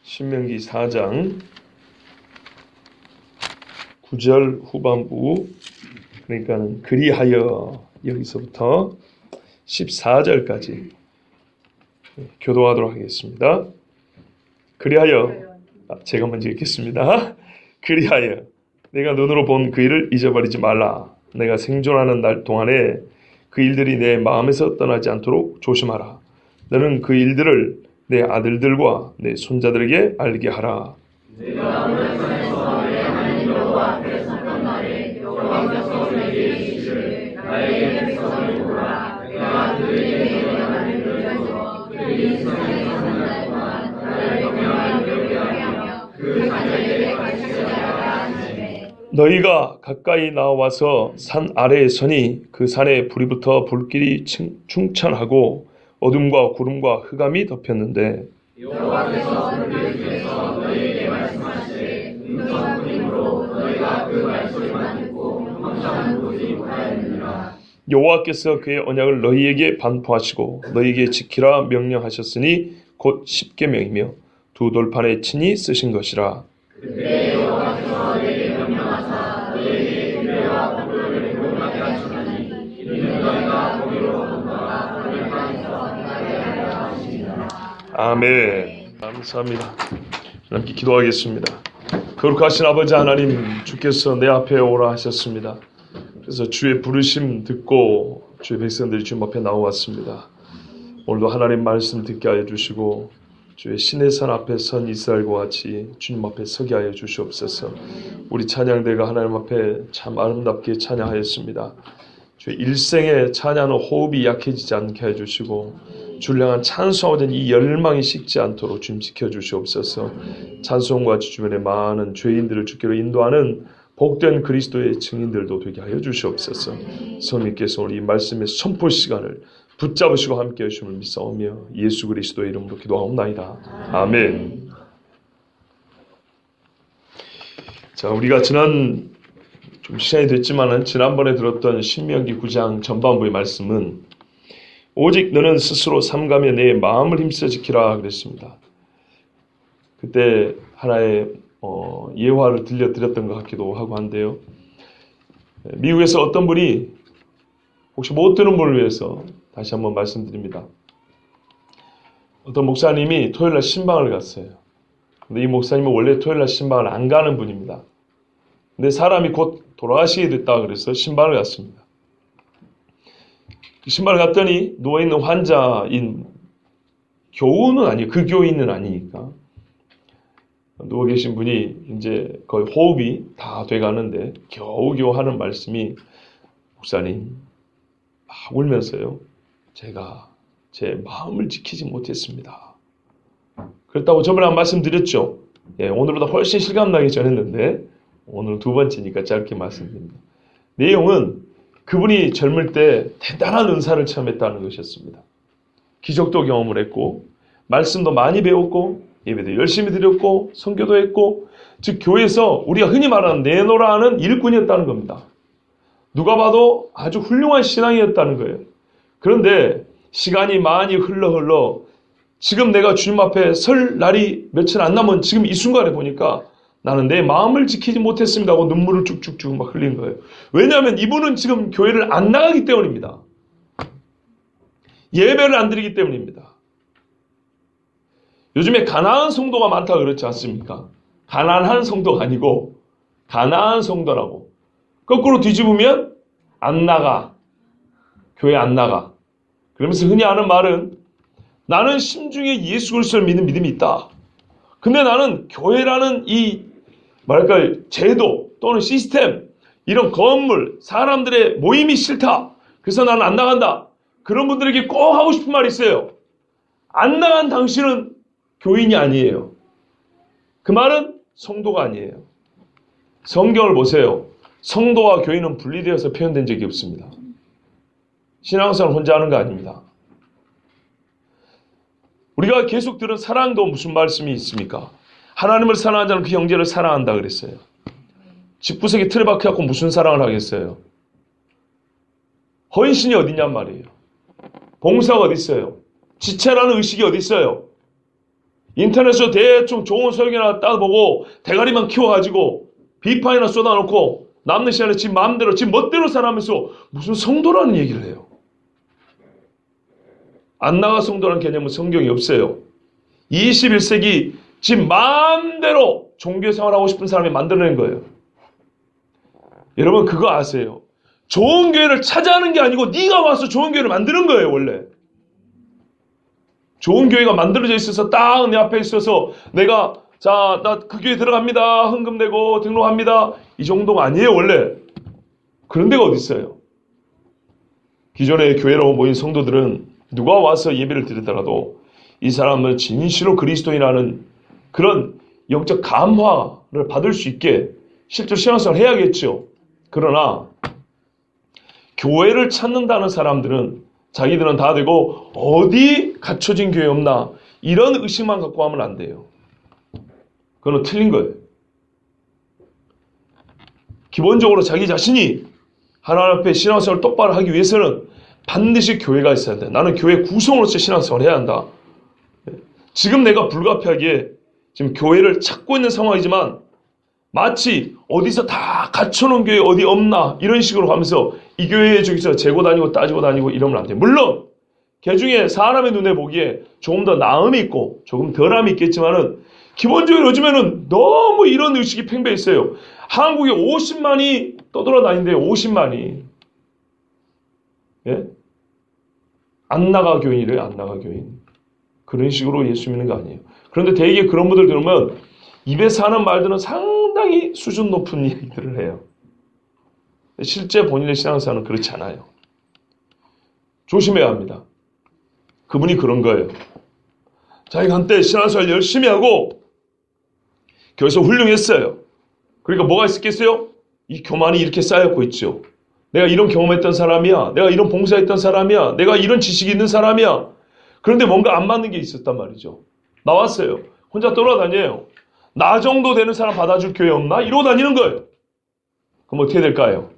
신명기 4장 9절 후반부, 그러니까는 그리하여 여기서부터 14절까지 교도하도록 하겠습니다. 그리하여, 제가 먼저 읽겠습니다. 그리하여 내가 눈으로 본 그 일을 잊어버리지 말라. 내가 생존하는 날 동안에 그 일들이 내 마음에서 떠나지 않도록 조심하라. 너는 그 일들을 내 아들들과 내 손자들에게 알게 하라. 내가 오랜 전에서 내 하나님 여호와 앞에 섰던 날에 여호와께서 내게 이르시되 나에게 백성을 보라. 내가 그들에게 일어나는 일에서 그들이 세상에 사는 날 동안 나를 경외하여 경외하게 하며 그 자녀에게 가르쳐야하라 하시매, 너희가 가까이 나와서 산 아래에 서니 그 산에 불이 붙어 불길이 충천하고 어둠과 구름과 흑암이 덮였는데 여호와께서 그들 중에서 너희에게 말씀하시되 음성뿐이므로 너희가 그 말소리만 듣고 영상은 보지 못하였느니라. 여호와께서 그의 언약을 너희에게 반포하시고 너희에게 지키라 명령하셨으니 곧 십계명이며 두 돌판에 친히 쓰신 것이라. 그때 여호와께서 내게 명령하사 너희에게 규례와 법도를 공하게 하시나니 이는 너희가 거기로 온 바가 하늘 땅에서 행하게 하려 하시니라. 아멘. 감사합니다. 함께 기도하겠습니다. 거룩하신 아버지 하나님, 주께서 내 앞에 오라 하셨습니다. 그래서 주의 부르심 듣고 주의 백성들이 주님 앞에 나와왔습니다. 오늘도 하나님 말씀 듣게 하여 주시고 주의 신의 산 앞에 선 이스라엘과 같이 주님 앞에 서게 하여 주시옵소서. 우리 찬양대가 하나님 앞에 참 아름답게 찬양하였습니다. 주의 일생에 찬양하는 호흡이 약해지지 않게 해주시고 주를 향한 찬송하던 이 열망이 식지 않도록 주님 지켜주시옵소서. 찬송과 주변의 많은 죄인들을 주께로 인도하는 복된 그리스도의 증인들도 되게 하여 주시옵소서. 성령께서 오늘 이 말씀의 선포 시간을 붙잡으시고 함께 하심을 믿사오며 예수 그리스도의 이름으로 기도하옵나이다. 아멘. 자, 우리가 좀 시간이 됐지만은 지난번에 들었던 신명기 9장 전반부의 말씀은 오직 너는 스스로 삼가며 내 마음을 힘써 지키라 그랬습니다. 그때 하나의 예화를 들려드렸던 것 같기도 하고 한데요. 미국에서 어떤 분이, 혹시 못 들은 분을 위해서 다시 한번 말씀드립니다. 어떤 목사님이 토요일날 신방을 갔어요. 근데 이 목사님은 원래 토요일날 신방을 안 가는 분입니다. 근데 사람이 곧 돌아가시게 됐다 그래서 신방을 갔습니다. 신방을 갔더니 누워있는 환자인, 교우는 아니에요. 그 교인은 아니니까. 누워 계신 분이 이제 거의 호흡이 다 돼가는데 겨우겨우 하는 말씀이, 목사님, 막 울면서요, 제가 제 마음을 지키지 못했습니다. 그렇다고 저번에 한 말씀 드렸죠. 예, 오늘보다 훨씬 실감나게 전했는데 오늘 두 번째니까 짧게 말씀드립니다. 내용은 그분이 젊을 때 대단한 은사를 체험했다는 것이었습니다. 기적도 경험을 했고 말씀도 많이 배웠고 예배도 열심히 드렸고 선교도 했고, 즉 교회에서 우리가 흔히 말하는 내노라 하는 일꾼이었다는 겁니다. 누가 봐도 아주 훌륭한 신앙이었다는 거예요. 그런데 시간이 많이 흘러 지금 내가 주님 앞에 설 날이 며칠 안 남은 지금 이 순간에 보니까 나는 내 마음을 지키지 못했습니다 하고 눈물을 쭉쭉쭉 막 흘린 거예요. 왜냐하면 이분은 지금 교회를 안 나가기 때문입니다. 예배를 안 드리기 때문입니다. 요즘에 가난한 성도가 많다 그렇지 않습니까? 가난한 성도가 아니고 가난한 성도라고. 거꾸로 뒤집으면 안 나가. 교회 안 나가. 그러면서 흔히 하는 말은 나는 심중에 예수 그리스도를 믿는 믿음이 있다. 근데 나는 교회라는 이 제도 또는 시스템, 이런 건물, 사람들의 모임이 싫다. 그래서 나는 안 나간다. 그런 분들에게 꼭 하고 싶은 말이 있어요. 안 나간 당신은 교인이 아니에요. 그 말은 성도가 아니에요. 성경을 보세요. 성도와 교인은 분리되어서 표현된 적이 없습니다. 신앙생활 혼자 하는 거 아닙니다. 우리가 계속 들은 사랑도 무슨 말씀이 있습니까? 하나님을 사랑하는 자는 그 형제를 사랑한다 그랬어요. 집구석에 틀에 박혀갖고 무슨 사랑을 하겠어요? 헌신이 어딨냔 말이에요. 봉사가 어디 있어요? 지체라는 의식이 어디 있어요? 인터넷에서 대충 좋은 설교나 따보고 대가리만 키워가지고 비판이나 쏟아놓고 남는 시간에 지 마음대로 지 멋대로 살아가면서 무슨 성도라는 얘기를 해요. 안 나가 성도라는 개념은 성경이 없어요. 21세기 지 마음대로 종교생활하고 싶은 사람이 만들어낸 거예요. 여러분 그거 아세요? 좋은 교회를 찾아하는 게 아니고 네가 와서 좋은 교회를 만드는 거예요. 원래 좋은 교회가 만들어져 있어서 딱 내 앞에 있어서 내가 자, 나 그 교회 들어갑니다. 헌금 내고 등록합니다. 이 정도가 아니에요. 원래 그런 데가 어디 있어요? 기존의 교회로 모인 성도들은 누가 와서 예배를 드리더라도 이 사람은 진실로 그리스도인이라는 그런 영적 감화를 받을 수 있게 실제로 신앙생활을 해야겠죠. 그러나 교회를 찾는다는 사람들은 자기들은 다 되고 어디 갖춰진 교회 없나 이런 의식만 갖고 하면 안 돼요. 그건 틀린 거예요. 기본적으로 자기 자신이 하나님 앞에 신앙생활을 똑바로 하기 위해서는 반드시 교회가 있어야 돼. 나는 교회 구성으로서 신앙생활을 해야 한다. 지금 내가 불가피하게 지금 교회를 찾고 있는 상황이지만 마치 어디서 다 갖춰놓은 교회 어디 없나 이런 식으로 가면서 이 교회 중에서 재고 다니고 따지고 다니고 이러면 안 돼. 물론 그 중에 사람의 눈에 보기에 조금 더 나음이 있고 조금 덜함이 있겠지만은 기본적으로 요즘에는 너무 이런 의식이 팽배해 있어요. 한국에 50만이 떠돌아다닌대요. 50만이. 예? 안 나가 교인이래요. 안 나가 교인. 그런 식으로 예수 믿는 거 아니에요. 그런데 대개 그런 분들 들으면 입에서 하는 말들은 상당히 수준 높은 얘기들을 해요. 실제 본인의 신앙생활은 그렇지 않아요. 조심해야 합니다. 그분이 그런 거예요. 자기가 한때 신앙생활 열심히 하고 교회에서 훌륭했어요. 그러니까 뭐가 있었겠어요? 이 교만이 이렇게 쌓였고 있죠. 내가 이런 경험했던 사람이야. 내가 이런 봉사했던 사람이야. 내가 이런 지식이 있는 사람이야. 그런데 뭔가 안 맞는 게 있었단 말이죠. 나왔어요. 혼자 돌아다녀요. 나 정도 되는 사람 받아줄 교회 없나? 이러고 다니는 거예요. 그럼 어떻게 될까요?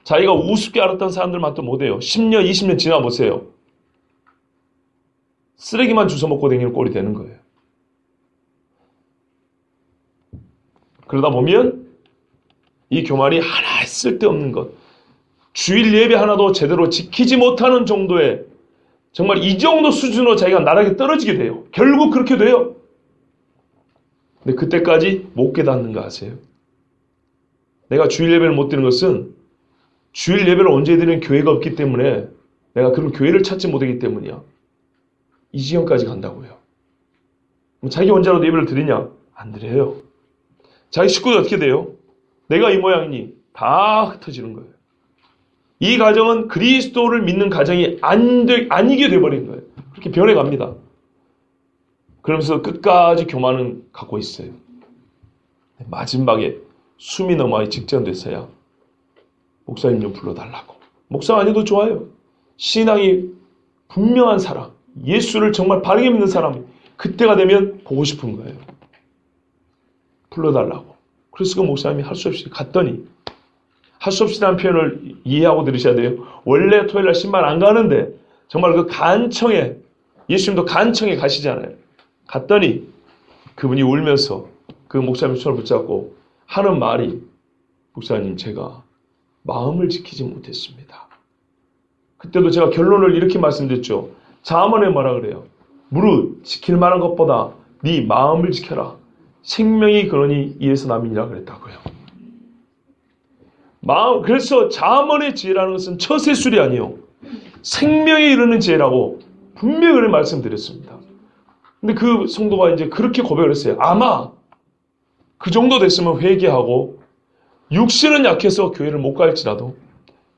자기가 우습게 알았던 사람들만 또 못해요. 10년, 20년 지나보세요. 쓰레기만 주워 먹고 다니는 꼴이 되는 거예요. 그러다 보면 이 교만이 하나 쓸데없는 것, 주일 예배 하나도 제대로 지키지 못하는 정도의 정말 이 정도 수준으로 자기가 나락에 떨어지게 돼요. 결국 그렇게 돼요. 근데 그때까지 못 깨닫는 거 아세요? 내가 주일 예배를 못 드리는 것은 주일 예배를 언제 드리는 교회가 없기 때문에 내가 그런 교회를 찾지 못하기 때문이야. 이 지경까지 간다고요. 자기 혼자라도 예배를 드리냐? 안 드려요. 자기 식구가 어떻게 돼요? 내가 이 모양이니 다 흩어지는 거예요. 이 가정은 그리스도를 믿는 가정이 아니게 돼버린 거예요. 그렇게 변해갑니다. 그러면서 끝까지 교만은 갖고 있어요. 마지막에 숨이 넘어가기 직전 됐어야 목사님 좀 불러달라고. 목사 아니도 좋아요. 신앙이 분명한 사람, 예수를 정말 바르게 믿는 사람, 그때가 되면 보고 싶은 거예요. 불러달라고. 그래서 그 목사님이 할 수 없이 갔더니, 할 수 없이라는 표현을 이해하고 들으셔야 돼요. 원래 토요일날 신발 안 가는데 정말 그 간청에, 예수님도 간청에 가시잖아요. 갔더니 그분이 울면서 그 목사님 손을 붙잡고 하는 말이, 목사님 제가 마음을 지키지 못했습니다. 그때도 제가 결론을 이렇게 말씀드렸죠. 잠언에 뭐라 그래요? 무릇 지킬 만한 것보다 네 마음을 지켜라. 생명이 그러니 이에서 남이니라 그랬다고요. 마음, 그래서 잠언의 지혜라는 것은 처세술이 아니에요. 생명에 이르는 지혜라고 분명히 그런 말씀드렸습니다. 근데 그 성도가 이제 그렇게 고백을 했어요. 아마 그 정도 됐으면 회개하고, 육신은 약해서 교회를 못 갈지라도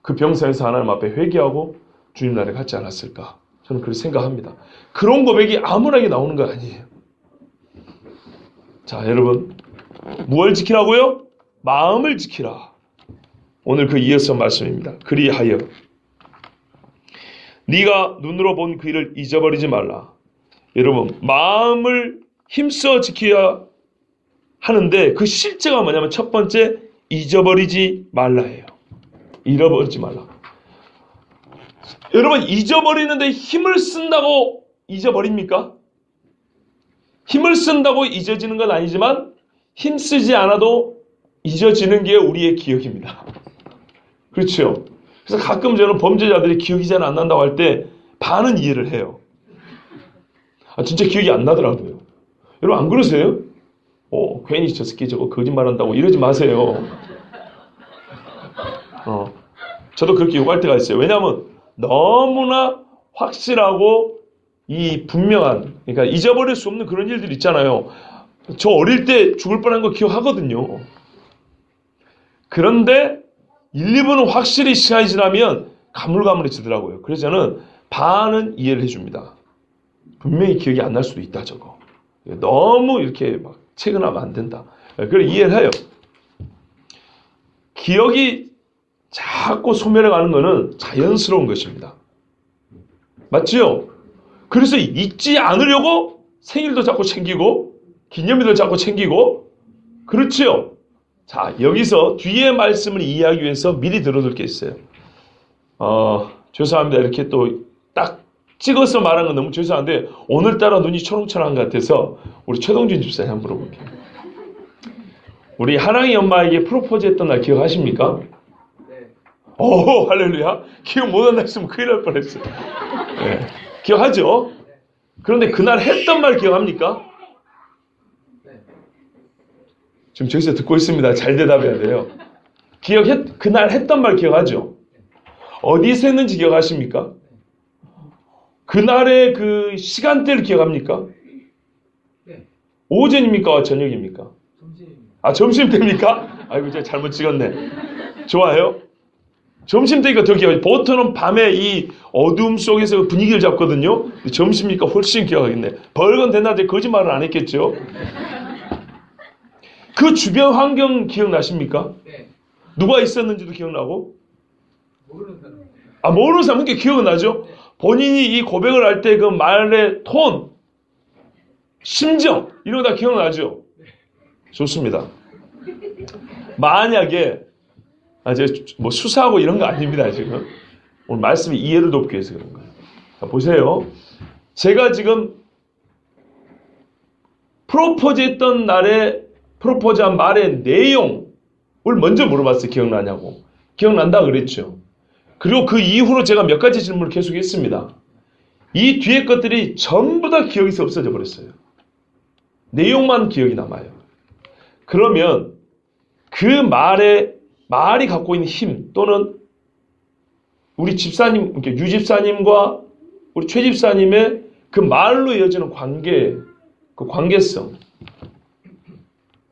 그 병상에서 하나님 앞에 회개하고 주님 나라에 갔지 않았을까. 저는 그렇게 생각합니다. 그런 고백이 아무나게 나오는 거 아니에요. 자, 여러분, 무엇을 지키라고요? 마음을 지키라. 오늘 그 이어서 말씀입니다. 그리하여 네가 눈으로 본 그 일을 잊어버리지 말라. 여러분, 마음을 힘써 지켜야 하는데 그 실제가 뭐냐면 첫 번째, 잊어버리지 말라예요. 잃어버리지 말라. 여러분, 잊어버리는데 힘을 쓴다고 잊어버립니까? 힘을 쓴다고 잊어지는 건 아니지만 힘쓰지 않아도 잊어지는 게 우리의 기억입니다. 그렇죠? 그래서 가끔 저는 범죄자들이 기억이 잘 안 난다고 할 때 반은 이해를 해요. 진짜 기억이 안 나더라고요. 여러분 안 그러세요? 괜히 저 새끼 저거 거짓말한다고 이러지 마세요. 저도 그렇게 요구할 때가 있어요. 왜냐하면 너무나 확실하고 이 분명한, 그러니까 잊어버릴 수 없는 그런 일들 있잖아요. 저 어릴 때 죽을 뻔한 거 기억하거든요. 그런데 1, 2분은 확실히 시간이 지나면 가물가물해지더라고요. 그래서 저는 반은 이해를 해줍니다. 분명히 기억이 안 날 수도 있다 저거. 너무 이렇게 막 체근하면 안 된다. 그걸 이해를 해요. 기억이 자꾸 소멸해가는 것은 자연스러운 것입니다. 맞지요? 그래서 잊지 않으려고 생일도 자꾸 챙기고 기념일도 자꾸 챙기고 그렇지요? 자, 여기서 뒤에 말씀을 이해하기 위해서 미리 들어둘 게 있어요. 죄송합니다. 이렇게 또 딱 찍어서 말한 건 너무 죄송한데 오늘따라 눈이 초롱초롱한 것 같아서 우리 최동준 집사님 한번 물어볼게요. 우리 하랑이 엄마에게 프로포즈 했던 날 기억하십니까? 네. 오, 할렐루야. 기억 못한다 했으면 큰일 날 뻔했어요. 네. 기억하죠? 그런데 그날 했던 말 기억합니까? 네. 지금 저기서 듣고 있습니다. 잘 대답해야 돼요. 그날 했던 말 기억하죠? 어디서 했는지 기억하십니까? 그날의 그 시간대를 기억합니까? 네. 오전입니까? 저녁입니까? 점심입니다. 점심때입니까? 아이고, 제가 잘못 찍었네. 좋아요. 점심때니까 더 기억하죠. 보통은 밤에 이 어둠 속에서 분위기를 잡거든요. 점심이니까 훨씬 기억하겠네. 벌건 된다는데 거짓말을 안 했겠죠? 그 주변 환경 기억나십니까? 네. 누가 있었는지도 기억나고? 모르는 사람. 모르는 사람은 기억은 나죠? 네. 본인이 이 고백을 할 때 그 말의 톤, 심정, 이런 거 다 기억나죠? 좋습니다. 만약에, 제가 뭐 수사하고 이런 거 아닙니다, 지금. 오늘 말씀이 이해를 돕기 위해서 그런 거예요. 자, 보세요. 제가 지금 프로포즈 했던 날에 프로포즈한 말의 내용을 먼저 물어봤어요. 기억나냐고. 기억난다 그랬죠. 그리고 그 이후로 제가 몇 가지 질문을 계속 했습니다. 이 뒤에 것들이 전부 다 기억에서 없어져 버렸어요. 내용만 기억이 남아요. 그러면 그 말이 갖고 있는 힘 또는 우리 집사님, 유 집사님과 우리 최 집사님의 그 말로 이어지는 관계, 그 관계성,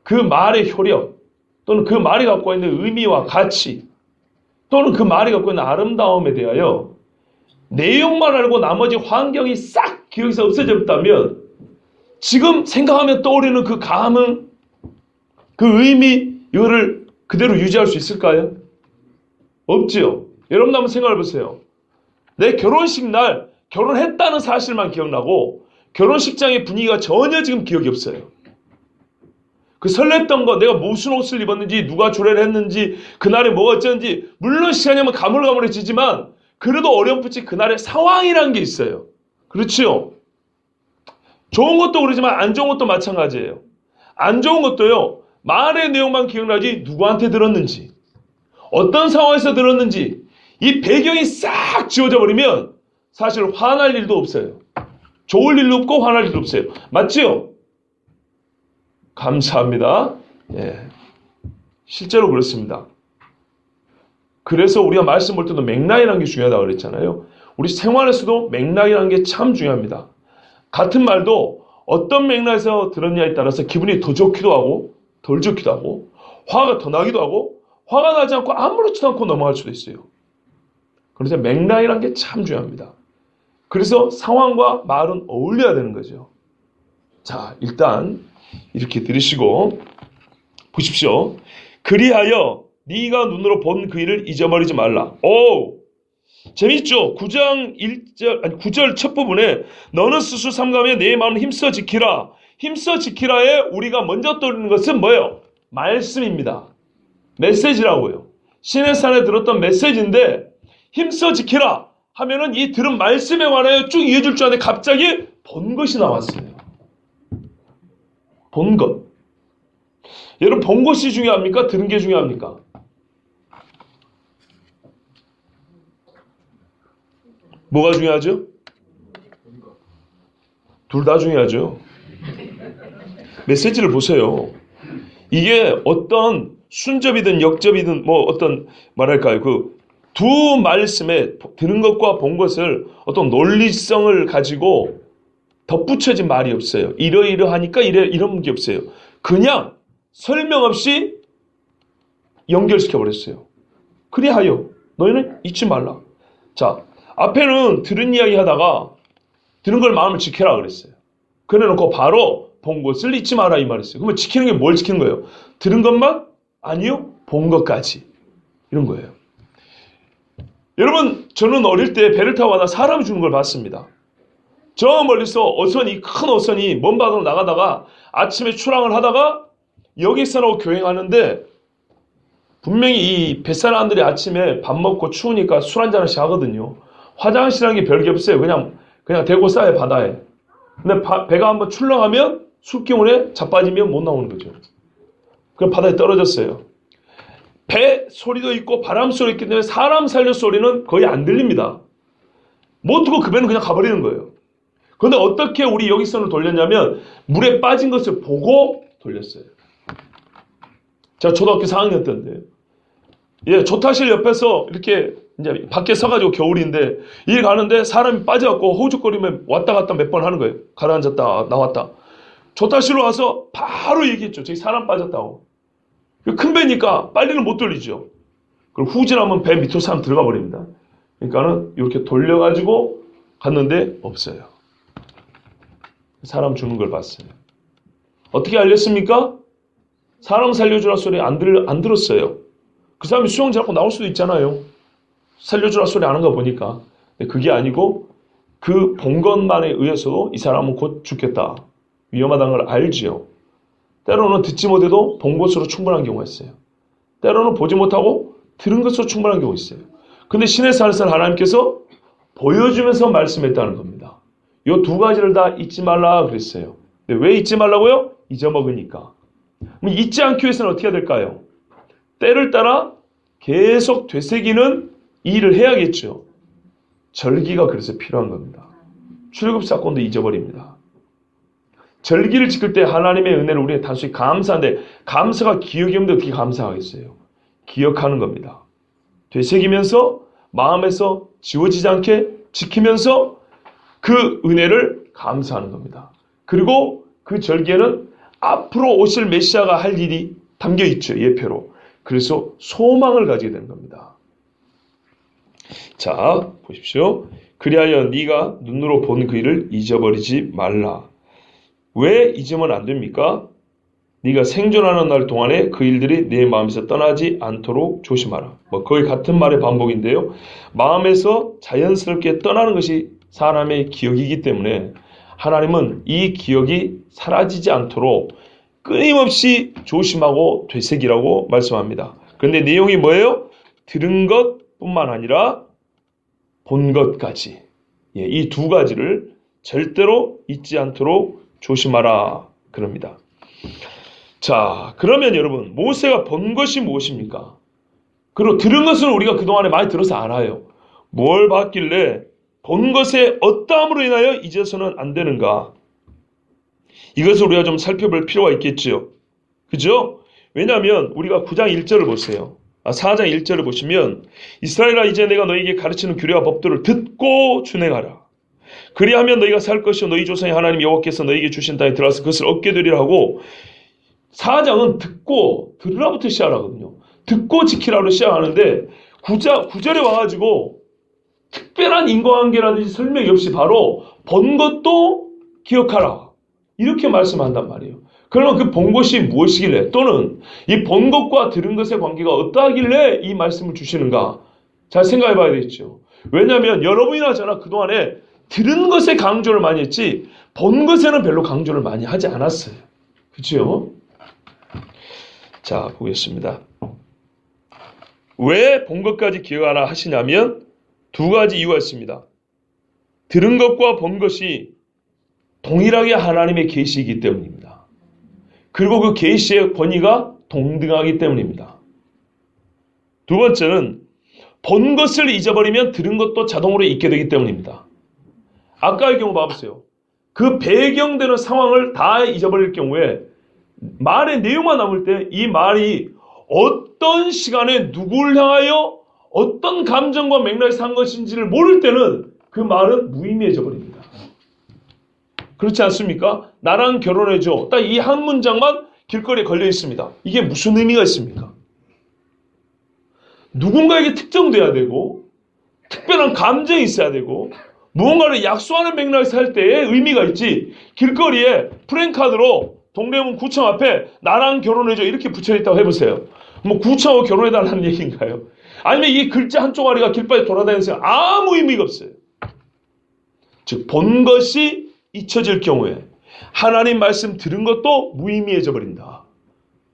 그 말의 효력 또는 그 말이 갖고 있는 의미와 가치 또는 그 말이 갖고 있는 아름다움에 대하여 내용만 알고 나머지 환경이 싹 기억에서 없어졌다면 지금 생각하면 떠오르는 그 감흥, 그 의미, 이거를 그대로 유지할 수 있을까요? 없지요. 여러분 한번 생각해 보세요. 내 결혼식 날 결혼했다는 사실만 기억나고 결혼식장의 분위기가 전혀 지금 기억이 없어요. 그 설렜던 거, 내가 무슨 옷을 입었는지, 누가 조례를 했는지, 그날에 뭐가 어쩌는지, 물론 시간이 하면 가물가물해지지만, 그래도 어렴풋이 그날의 상황이라는 게 있어요. 그렇지요? 좋은 것도 그러지만 안 좋은 것도 마찬가지예요. 안 좋은 것도요, 말의 내용만 기억나지, 누구한테 들었는지, 어떤 상황에서 들었는지, 이 배경이 싹 지워져 버리면, 사실 화날 일도 없어요. 좋을 일도 없고 화날 일도 없어요. 맞지요? 감사합니다. 예. 실제로 그렇습니다. 그래서 우리가 말씀 볼 때도 맥락이라는 게 중요하다고 그랬잖아요. 우리 생활에서도 맥락이라는 게 참 중요합니다. 같은 말도 어떤 맥락에서 들었냐에 따라서 기분이 더 좋기도 하고 덜 좋기도 하고 화가 더 나기도 하고 화가 나지 않고 아무렇지도 않고 넘어갈 수도 있어요. 그래서 맥락이라는 게 참 중요합니다. 그래서 상황과 말은 어울려야 되는 거죠. 자, 일단 이렇게 들으시고 보십시오. 그리하여 네가 눈으로 본 그 일을 잊어버리지 말라. 오, 재밌죠? 9절 첫 부분에 너는 스스로 삼가며 내 마음을 힘써 지키라. 힘써 지키라에 우리가 먼저 떠오르는 것은 뭐예요? 말씀입니다. 메시지라고요. 시내산에 들었던 메시지인데 힘써 지키라 하면은 이 들은 말씀에 관하여 쭉 이어질 줄 알았는데 갑자기 본 것이 나왔어요. 본 것. 여러분, 본 것이 중요합니까? 들은 게 중요합니까? 뭐가 중요하죠? 둘 다 중요하죠. 메시지를 보세요. 이게 어떤 순접이든 역접이든 뭐 어떤 말할까요? 그 두 말씀에 들은 것과 본 것을 어떤 논리성을 가지고 덧붙여진 말이 없어요. 이러이러하니까 이런 게 없어요. 그냥 설명 없이 연결시켜 버렸어요. 그리하여 너희는 잊지 말라. 자, 앞에는 들은 이야기 하다가 들은 걸 마음을 지켜라 그랬어요. 그래놓고 바로 본 것을 잊지 마라 이 말했어요. 그러면 지키는 게 뭘 지키는 거예요? 들은 것만? 아니요. 본 것까지. 이런 거예요. 여러분, 저는 어릴 때 배를 타고 가다 사람이 주는 걸 봤습니다. 저 멀리서 큰 어선이 먼 바다로 나가다가 아침에 출항을 하다가 여객선하고 교행하는데 분명히 이 뱃사람들이 아침에 밥 먹고 추우니까 술 한잔씩 하거든요. 화장실이라는 게 별게 없어요. 그냥 대고 싸요, 바다에. 근데 배가 한번 출렁하면 술기운에 자빠지면 못 나오는 거죠. 그럼 바다에 떨어졌어요. 배 소리도 있고 바람 소리 있기 때문에 사람 살려 소리는 거의 안 들립니다. 못 듣고 그 배는 그냥 가버리는 거예요. 그런데 어떻게 우리 여객선을 돌렸냐면 물에 빠진 것을 보고 돌렸어요. 제가 초등학교 4학년 때인데, 조타실 옆에서 이렇게 이제 밖에 서가지고 겨울인데 일 가는데 사람이 빠져갖고 허우적거리면 왔다 갔다 몇 번 하는 거예요. 가라앉았다 나왔다. 조타실로 와서 바로 얘기했죠. 저기 사람 빠졌다고. 큰 배니까 빨리는 못 돌리죠. 그럼 후진하면 배 밑으로 사람 들어가 버립니다. 그러니까는 이렇게 돌려가지고 갔는데 없어요. 사람 주는 걸 봤어요. 어떻게 알렸습니까? 사람 살려주라 소리 안 들었어요. 그 사람이 수영자 갖고 나올 수도 있잖아요. 살려주라 소리 안 한 거 보니까. 그게 아니고 그 본 것만에 의해서도 이 사람은 곧 죽겠다. 위험하다는 걸 알지요. 때로는 듣지 못해도 본 것으로 충분한 경우가 있어요. 때로는 보지 못하고 들은 것으로 충분한 경우가 있어요. 근데 신의 살선 하나님께서 보여주면서 말씀했다는 겁니다. 이 두 가지를 다 잊지 말라 그랬어요. 근데 왜 잊지 말라고요? 잊어먹으니까. 그럼 잊지 않기 위해서는 어떻게 해야 될까요? 때를 따라 계속 되새기는 일을 해야겠죠. 절기가 그래서 필요한 겁니다. 출애굽 사건도 잊어버립니다. 절기를 지킬 때 하나님의 은혜를 우리가 단순히 감사한데 감사가 기억이 없는데 어떻게 감사하겠어요? 기억하는 겁니다. 되새기면서 마음에서 지워지지 않게 지키면서 그 은혜를 감사하는 겁니다. 그리고 그 절기에는 앞으로 오실 메시아가 할 일이 담겨 있죠. 예표로. 그래서 소망을 가지게 되는 겁니다. 자, 보십시오. 그리하여 네가 눈으로 본 그 일을 잊어버리지 말라. 왜 잊으면 안 됩니까? 네가 생존하는 날 동안에 그 일들이 내 마음에서 떠나지 않도록 조심하라. 거의 같은 말의 반복인데요. 마음에서 자연스럽게 떠나는 것이 사람의 기억이기 때문에 하나님은 이 기억이 사라지지 않도록 끊임없이 조심하고 되새기라고 말씀합니다. 그런데 내용이 뭐예요? 들은 것뿐만 아니라 본 것까지. 이 두 가지를 절대로 잊지 않도록 조심하라 그럽니다. 자, 그러면 여러분, 모세가 본 것이 무엇입니까? 그리고 들은 것은 우리가 그동안에 많이 들어서 알아요. 뭘 봤길래 본 것의 어떠함으로 인하여 잊어서는 안 되는가? 이것을 우리가 좀 살펴볼 필요가 있겠지요. 그죠? 왜냐하면 우리가 9장 1절을 보세요. 4장 1절을 보시면 이스라엘아 이제 내가 너에게 가르치는 규례와 법도를 듣고 준행하라. 그리하면 너희가 살 것이요 너희 조상의 하나님 여호와께서 너희에게 주신 땅에 들어가서 그것을 얻게 되리라 하고 4장은 듣고 들으라부터 시작하거든요. 듣고 지키라로 시작하는데 9절에 와가지고 특별한 인과관계라든지 설명이 없이 바로 본 것도 기억하라. 이렇게 말씀한단 말이에요. 그러면 그 본 것이 무엇이길래 또는 이 본 것과 들은 것의 관계가 어떠하길래 이 말씀을 주시는가 잘 생각해 봐야 되겠죠. 왜냐하면 여러분이나 저나 그동안에 들은 것에 강조를 많이 했지 본 것에는 별로 강조를 많이 하지 않았어요. 그렇죠? 자, 보겠습니다. 왜 본 것까지 기억하라 하시냐면 두 가지 이유가 있습니다. 들은 것과 본 것이 동일하게 하나님의 계시이기 때문입니다. 그리고 그 계시의 권위가 동등하기 때문입니다. 두 번째는 본 것을 잊어버리면 들은 것도 자동으로 잊게 되기 때문입니다. 아까의 경우 봐보세요. 그 배경되는 상황을 다 잊어버릴 경우에 말의 내용만 남을 때 이 말이 어떤 시간에 누구를 향하여 어떤 감정과 맥락에서 한 것인지를 모를 때는 그 말은 무의미해져 버립니다. 그렇지 않습니까? 나랑 결혼해줘. 딱 이 한 문장만 길거리에 걸려 있습니다. 이게 무슨 의미가 있습니까? 누군가에게 특정돼야 되고 특별한 감정이 있어야 되고 무언가를 약속하는 맥락에서 할 때의 의미가 있지, 길거리에 프랜카드로 동대문 구청 앞에 나랑 결혼해줘 이렇게 붙여있다고 해보세요. 뭐 구청하고 결혼해달라는 얘기인가요? 아니면 이 글자 한 쪼가리가 길바에 돌아다니면서 아무 의미가 없어요. 즉 본 것이 잊혀질 경우에 하나님 말씀 들은 것도 무의미해져 버린다.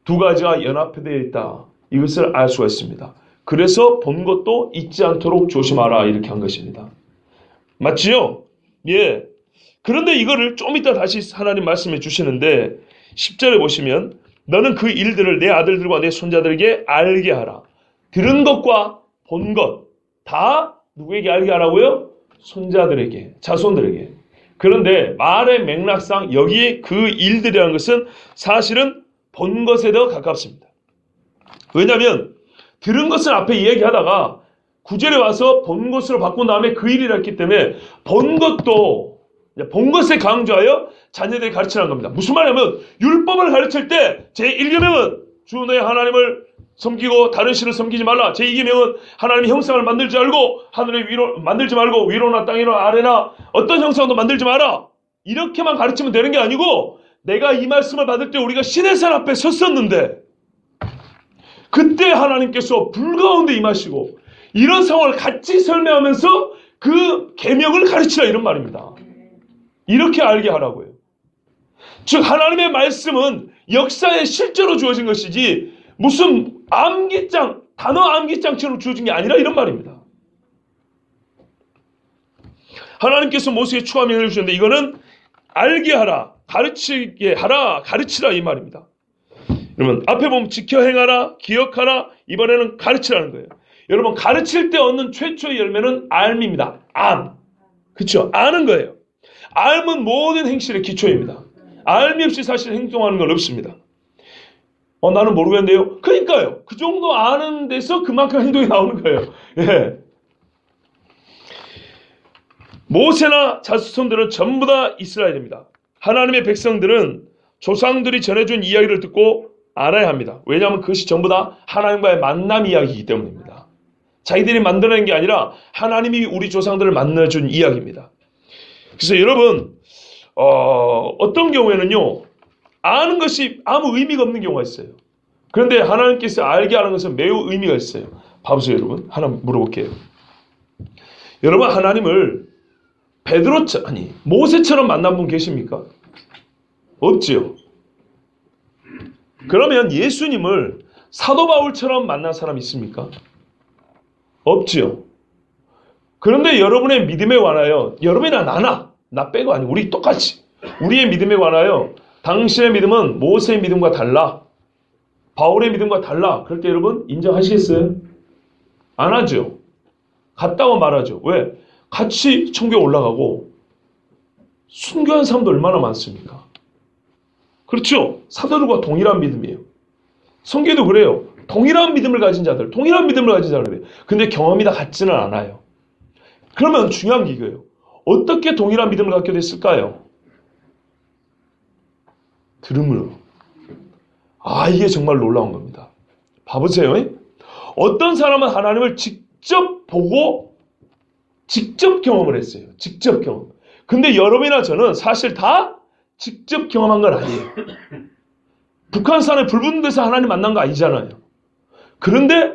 두 가지가 연합되어 있다. 이것을 알 수가 있습니다. 그래서 본 것도 잊지 않도록 조심하라 이렇게 한 것입니다. 맞지요? 예. 그런데 이거를 좀 이따 다시 하나님 말씀해 주시는데 10절에 보시면 너는 그 일들을 내 아들들과 내 손자들에게 알게 하라. 들은 것과 본 것 다 누구에게 알게 하라고요? 손자들에게, 자손들에게. 그런데 말의 맥락상 여기 그 일들이라는 것은 사실은 본 것에 더 가깝습니다. 왜냐하면 들은 것은 앞에 이야기하다가 9절에 와서 본 것으로 바꾼 다음에 그 일이라 했기 때문에 본 것도 본 것에 강조하여 자녀들이 가르치라는 겁니다. 무슨 말이냐면 율법을 가르칠 때 제1계명은 주 너의 하나님을 섬기고 다른 신을 섬기지 말라. 제2계명은 하나님의 형상을 만들지 말고 하늘의 위로 만들지 말고 위로나 땅이나 아래나 어떤 형상도 만들지 마라. 이렇게만 가르치면 되는 게 아니고 내가 이 말씀을 받을 때 우리가 신의 산 앞에 섰었는데 그때 하나님께서 불 가운데 임하시고 이런 상황을 같이 설명하면서 그 계명을 가르치라 이런 말입니다. 이렇게 알게 하라고요. 즉 하나님의 말씀은 역사에 실제로 주어진 것이지 무슨 암기장, 단어 암기장처럼 주어진 게 아니라 이런 말입니다. 하나님께서 모세에게 추가 명령을 주셨는데 이거는 알게 하라, 가르치게 하라, 가르치라 이 말입니다. 여러분 앞에 보면 지켜 행하라, 기억하라, 이번에는 가르치라는 거예요. 여러분 가르칠 때 얻는 최초의 열매는 알미입니다. 암. 그렇죠? 아는 거예요. 알은 모든 행실의 기초입니다. 알미 없이 사실 행동하는 건 없습니다. 나는 모르겠는데요. 그러니까요. 그 정도 아는 데서 그만큼 행동이 나오는 거예요. 예. 모세나 자손들은 전부 다 이스라엘입니다. 하나님의 백성들은 조상들이 전해준 이야기를 듣고 알아야 합니다. 왜냐하면 그것이 전부 다 하나님과의 만남 이야기이기 때문입니다. 자기들이 만들어낸 게 아니라 하나님이 우리 조상들을 만나준 이야기입니다. 그래서 여러분 어떤 경우에는요 아는 것이 아무 의미가 없는 경우가 있어요. 그런데 하나님께서 알게 하는 것은 매우 의미가 있어요. 봐보세요 여러분. 하나 물어볼게요. 여러분 하나님을 모세처럼 만난 분 계십니까? 없지요. 그러면 예수님을 사도 바울처럼 만난 사람 있습니까? 없지요. 그런데 여러분의 믿음에 관하여 여러분이나 나 빼고 아니 우리 똑같이 우리의 믿음에 관하여 당신의 믿음은 모세의 믿음과 달라. 바울의 믿음과 달라. 그럴 때 여러분 인정하시겠어요? 안 하죠. 같다고 말하죠. 왜? 같이 천국에 올라가고 순교한 사람도 얼마나 많습니까? 그렇죠? 사도들과 동일한 믿음이에요. 성경도 그래요. 동일한 믿음을 가진 자들, 동일한 믿음을 가진 자들. 근데 경험이 다 같지는 않아요. 그러면 중요한 게 이거예요. 어떻게 동일한 믿음을 갖게 됐을까요? 들음으로. 이게 정말 놀라운 겁니다. 봐보세요. 어떤 사람은 하나님을 직접 보고 직접 경험을 했어요. 직접 경험. 근데 여러분이나 저는 사실 다 직접 경험한 건 아니에요. 북한산에 불 붙는 데서 하나님 만난 거 아니잖아요. 그런데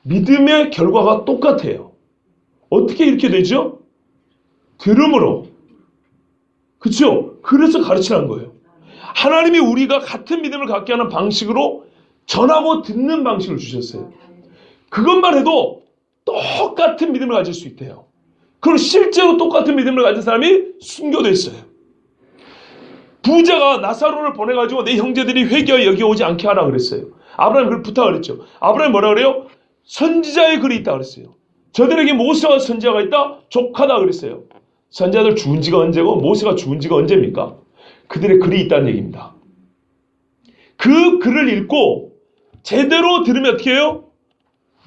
믿음의 결과가 똑같아요. 어떻게 이렇게 되죠? 들음으로. 그렇죠? 그래서 가르치라는 거예요. 하나님이 우리가 같은 믿음을 갖게 하는 방식으로 전하고 듣는 방식을 주셨어요. 그것만 해도 똑같은 믿음을 가질 수 있대요. 그럼 실제로 똑같은 믿음을 가진 사람이 순교됐어요. 부자가 나사로를 보내가지고 내 형제들이 회개하여 여기 오지 않게 하라 그랬어요. 아브라함이 그걸 부탁을 했죠. 아브라함이 뭐라 그래요? 선지자의 글이 있다 그랬어요. 저들에게 모세와 선지자가 있다? 족하다 그랬어요. 선지자들 죽은 지가 언제고 모세가 죽은 지가 언제입니까? 그들의 글이 있다는 얘기입니다. 그 글을 읽고 제대로 들으면 어떻게 해요?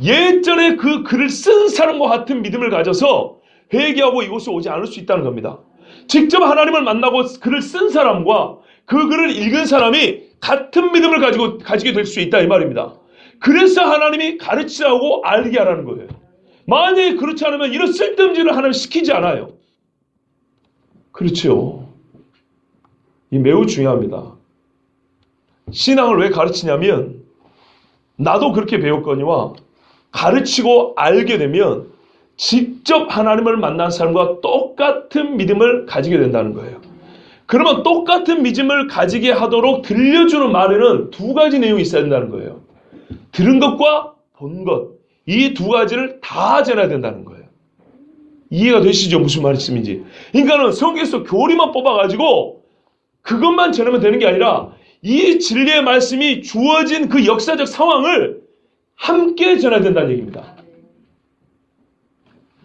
예전에 그 글을 쓴 사람과 같은 믿음을 가져서 회개하고 이곳에 오지 않을 수 있다는 겁니다. 직접 하나님을 만나고 글을 쓴 사람과 그 글을 읽은 사람이 같은 믿음을 가지게 될 수 있다 이 말입니다. 그래서 하나님이 가르치라고 알게 하라는 거예요. 만약에 그렇지 않으면 이런 쓸데없는 일을 하나님 시키지 않아요. 그렇죠. 이 매우 중요합니다. 신앙을 왜 가르치냐면 나도 그렇게 배웠거니와 가르치고 알게 되면 직접 하나님을 만난 사람과 똑같은 믿음을 가지게 된다는 거예요. 그러면 똑같은 믿음을 가지게 하도록 들려주는 말에는 두 가지 내용이 있어야 된다는 거예요. 들은 것과 본 것, 이 두 가지를 다 전해야 된다는 거예요. 이해가 되시죠? 무슨 말씀인지. 그러니까는 성경에서 교리만 뽑아가지고 그것만 전하면 되는 게 아니라 이 진리의 말씀이 주어진 그 역사적 상황을 함께 전해야 된다는 얘기입니다.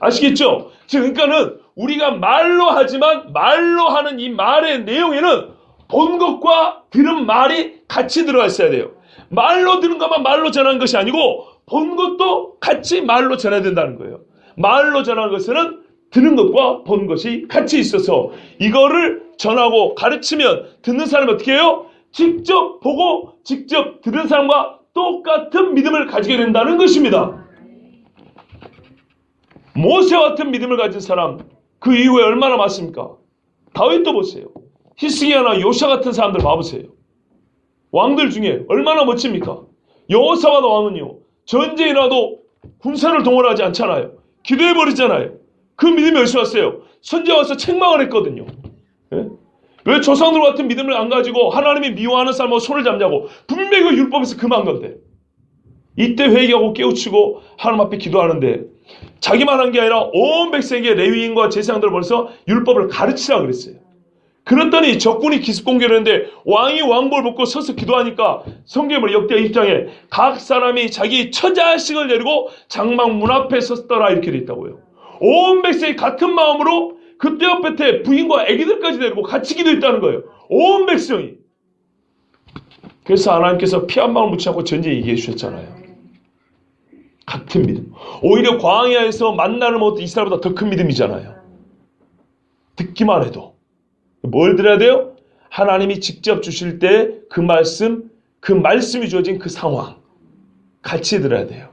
아시겠죠? 그러니까는 우리가 말로 하지만 말로 하는 이 말의 내용에는 본 것과 들은 말이 같이 들어가 있어야 돼요. 말로 들은 것만 말로 전하는 것이 아니고 본 것도 같이 말로 전해야 된다는 거예요. 말로 전하는 것은 들은 것과 본 것이 같이 있어서 이거를 전하고 가르치면 듣는 사람이 어떻게 해요? 직접 보고 직접 들은 사람과 똑같은 믿음을 가지게 된다는 것입니다. 모세와 같은 믿음을 가진 사람 그 이후에 얼마나 많습니까? 다윗도 보세요. 히스기야나 요시야 같은 사람들 봐보세요. 왕들 중에 얼마나 멋집니까? 여호사밧 왕은요. 전쟁이 나도 군사를 동원하지 않잖아요. 기도해버리잖아요. 그 믿음이 어디서 왔어요? 선지자 와서 책망을 했거든요. 예? 왜 조상들 같은 믿음을 안 가지고 하나님이 미워하는 사람하고 손을 잡냐고. 분명히 그 율법에서 금한 건데. 이때 회개하고 깨우치고 하나님 앞에 기도하는데 자기만 한 게 아니라 온 백성에게 레위인과 제사장들을 벌써 율법을 가르치라 그랬어요. 그랬더니 적군이 기습 공격을 했는데 왕이 왕복을 벗고 서서 기도하니까 성경의 역대 20장에 각 사람이 자기 처자식을 데리고 장막 문 앞에 섰더라 이렇게 돼 있다고요. 온 백성이 같은 마음으로 그 뼈 끝에 부인과 아기들까지 데리고 같이 기도했다는 거예요. 온 백성이. 그래서 하나님께서 피 한 방울 묻지 않고 전쟁에 이기해 주셨잖아요. 같은 믿음. 오히려 광야에서 만나는 것도 이스라엘보다 더 큰 믿음이잖아요. 듣기만 해도. 뭘 들어야 돼요? 하나님이 직접 주실 때 그 말씀이 주어진 그 상황. 같이 들어야 돼요.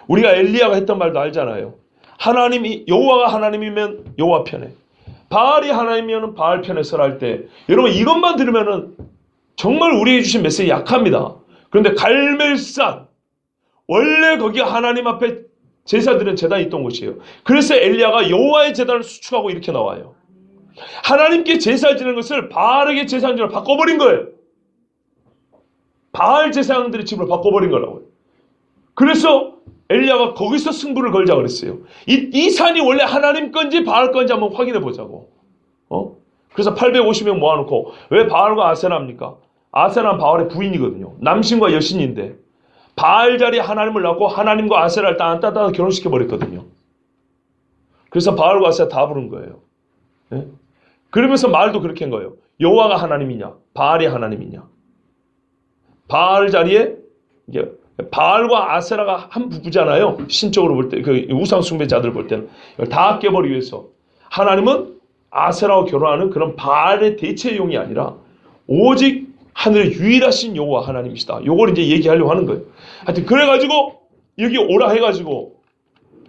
우리가 엘리야가 했던 말도 알잖아요. 하나님이, 여호와가 하나님이면 여호와 편에, 바알이 하나님이면 바알 편에 서라 할 때, 여러분 이것만 들으면은 정말 우리에게 주신 메시지 약합니다. 그런데 갈멜산, 원래 거기 하나님 앞에 제사드리는 제단이 있던 곳이에요. 그래서 엘리야가 여호와의 제단을 수축하고 이렇게 나와요. 하나님께 제사 지는 것을 바알에게 제사한 줄로 바꿔버린 거예요. 바알 제사장들의 집으로 바꿔버린 거라고요. 그래서 엘리야가 거기서 승부를 걸자 그랬어요. 이 산이 원래 하나님 건지 바알 건지 한번 확인해 보자고. 그래서 850명 모아놓고 왜 바알과 아세라입니까? 아세라는 바알의 부인이거든요. 남신과 여신인데 바알 자리에 하나님을 낳고 하나님과 아세라를 따따따 결혼시켜 버렸거든요. 그래서 바알과 아세라 다 부른 거예요. 네? 그러면서 말도 그렇게 한 거예요. 여호와가 하나님이냐 바알이 하나님이냐. 바알 자리에 이게 바알과 아세라가 한 부부잖아요. 신적으로 볼 때, 그 우상 숭배자들 볼 때는 이걸 다 깨버리기 위해서 하나님은 아세라와 결혼하는 그런 바알의 대체용이 아니라 오직 하늘의 유일하신 여호와 하나님이시다. 요걸 이제 얘기하려고 하는 거예요. 하여튼 그래가지고 여기 오라 해가지고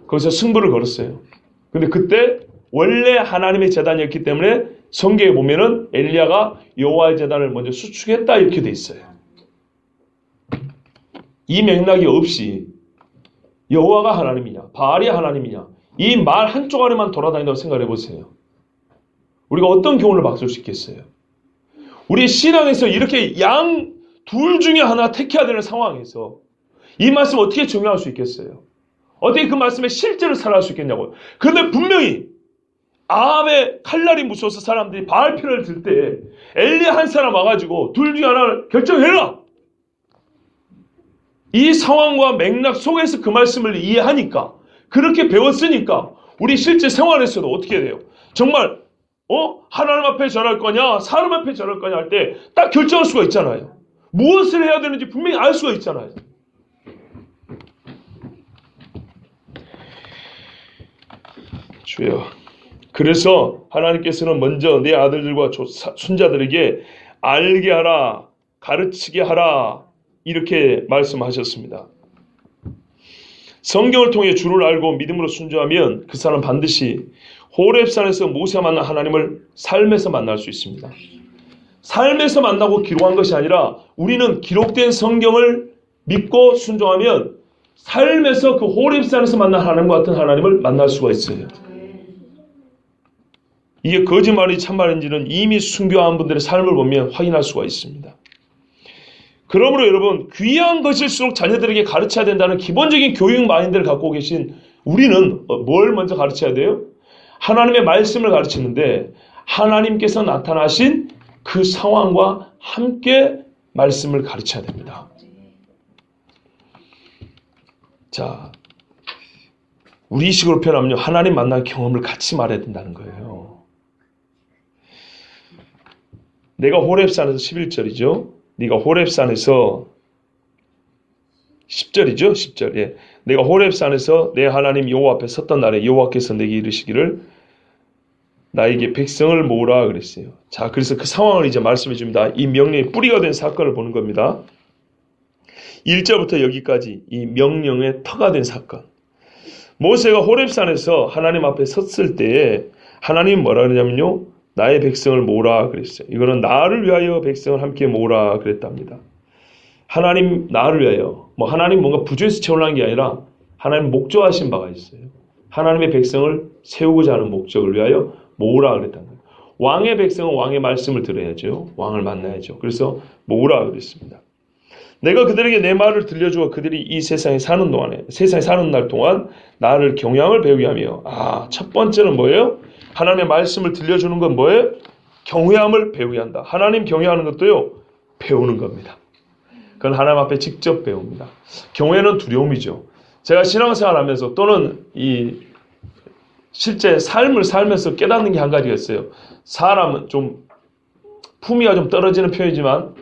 거기서 승부를 걸었어요. 근데 그때 원래 하나님의 제단이었기 때문에 성경에 보면은 엘리야가 여호와의 제단을 먼저 수축했다 이렇게 돼 있어요. 이 맥락이 없이 여호와가 하나님이냐 바알이 하나님이냐 이 말 한쪽 아래만 돌아다닌다고 생각해 보세요. 우리가 어떤 교훈을 받을 수 있겠어요? 우리 신앙에서 이렇게 양 둘 중에 하나 택해야 되는 상황에서 이 말씀 어떻게 적용할 수 있겠어요? 어떻게 그 말씀에 실제로 살아갈 수 있겠냐고요. 그런데 분명히 아합의 칼날이 무서워서 사람들이 바알편을 들 때 엘리 한 사람 와가지고 둘 중에 하나를 결정해라. 이 상황과 맥락 속에서 그 말씀을 이해하니까 그렇게 배웠으니까 우리 실제 생활에서도 어떻게 돼요? 정말 하나님 앞에 절할 거냐 사람 앞에 절할 거냐 할 때 딱 결정할 수가 있잖아요. 무엇을 해야 되는지 분명히 알 수가 있잖아요. 주여, 그래서 하나님께서는 먼저 내 아들들과 손자들에게 알게 하라, 가르치게 하라 이렇게 말씀하셨습니다. 성경을 통해 주를 알고 믿음으로 순종하면 그 사람 반드시 호렙산에서 모세가 만난 하나님을 삶에서 만날 수 있습니다. 삶에서 만나고 기록한 것이 아니라 우리는 기록된 성경을 믿고 순종하면 삶에서 그 호렙산에서 만난 하나님과 같은 하나님을 만날 수가 있어요. 이게 거짓말인지 참말인지는 이미 순교한 분들의 삶을 보면 확인할 수가 있습니다. 그러므로 여러분, 귀한 것일수록 자녀들에게 가르쳐야 된다는 기본적인 교육 마인드를 갖고 계신 우리는 뭘 먼저 가르쳐야 돼요? 하나님의 말씀을 가르치는데 하나님께서 나타나신 그 상황과 함께 말씀을 가르쳐야 됩니다. 자, 우리 식으로 표현하면 하나님 만난 경험을 같이 말해야 된다는 거예요. 내가 호렙산에서 11절이죠. 네가 호렙산에서 10절이죠. 10절. 예. 내가 호렙산에서 내 하나님 여호와 앞에 섰던 날에 여호와께서 내게 이르시기를 나에게 백성을 모으라 그랬어요. 자, 그래서 그 상황을 이제 말씀해 줍니다. 이 명령의 뿌리가 된 사건을 보는 겁니다. 1절부터 여기까지 이 명령의 터가 된 사건. 모세가 호렙산에서 하나님 앞에 섰을 때에 하나님 뭐라 그러냐면요. 나의 백성을 모으라 그랬어요. 이거는 나를 위하여 백성을 함께 모으라 그랬답니다. 하나님 나를 위하여, 하나님 뭔가 부조해서 채우려는 게 아니라 하나님 목조하신 바가 있어요. 하나님의 백성을 세우고자 하는 목적을 위하여 모으라 그랬다는 거예요. 왕의 백성은 왕의 말씀을 들어야죠. 왕을 만나야죠. 그래서 모으라 그랬습니다. 내가 그들에게 내 말을 들려주어 그들이 이 세상에 사는 날 동안 나를 경향을 배우게 하며, 첫 번째는 뭐예요? 하나님의 말씀을 들려주는 건 뭐예요? 경외함을 배우게 한다. 하나님 경외하는 것도요, 배우는 겁니다. 그건 하나님 앞에 직접 배웁니다. 경외는 두려움이죠. 제가 신앙생활 하면서 또는 실제 삶을 살면서 깨닫는 게 한 가지가 있어요. 사람은 좀 품위가 좀 떨어지는 표현이지만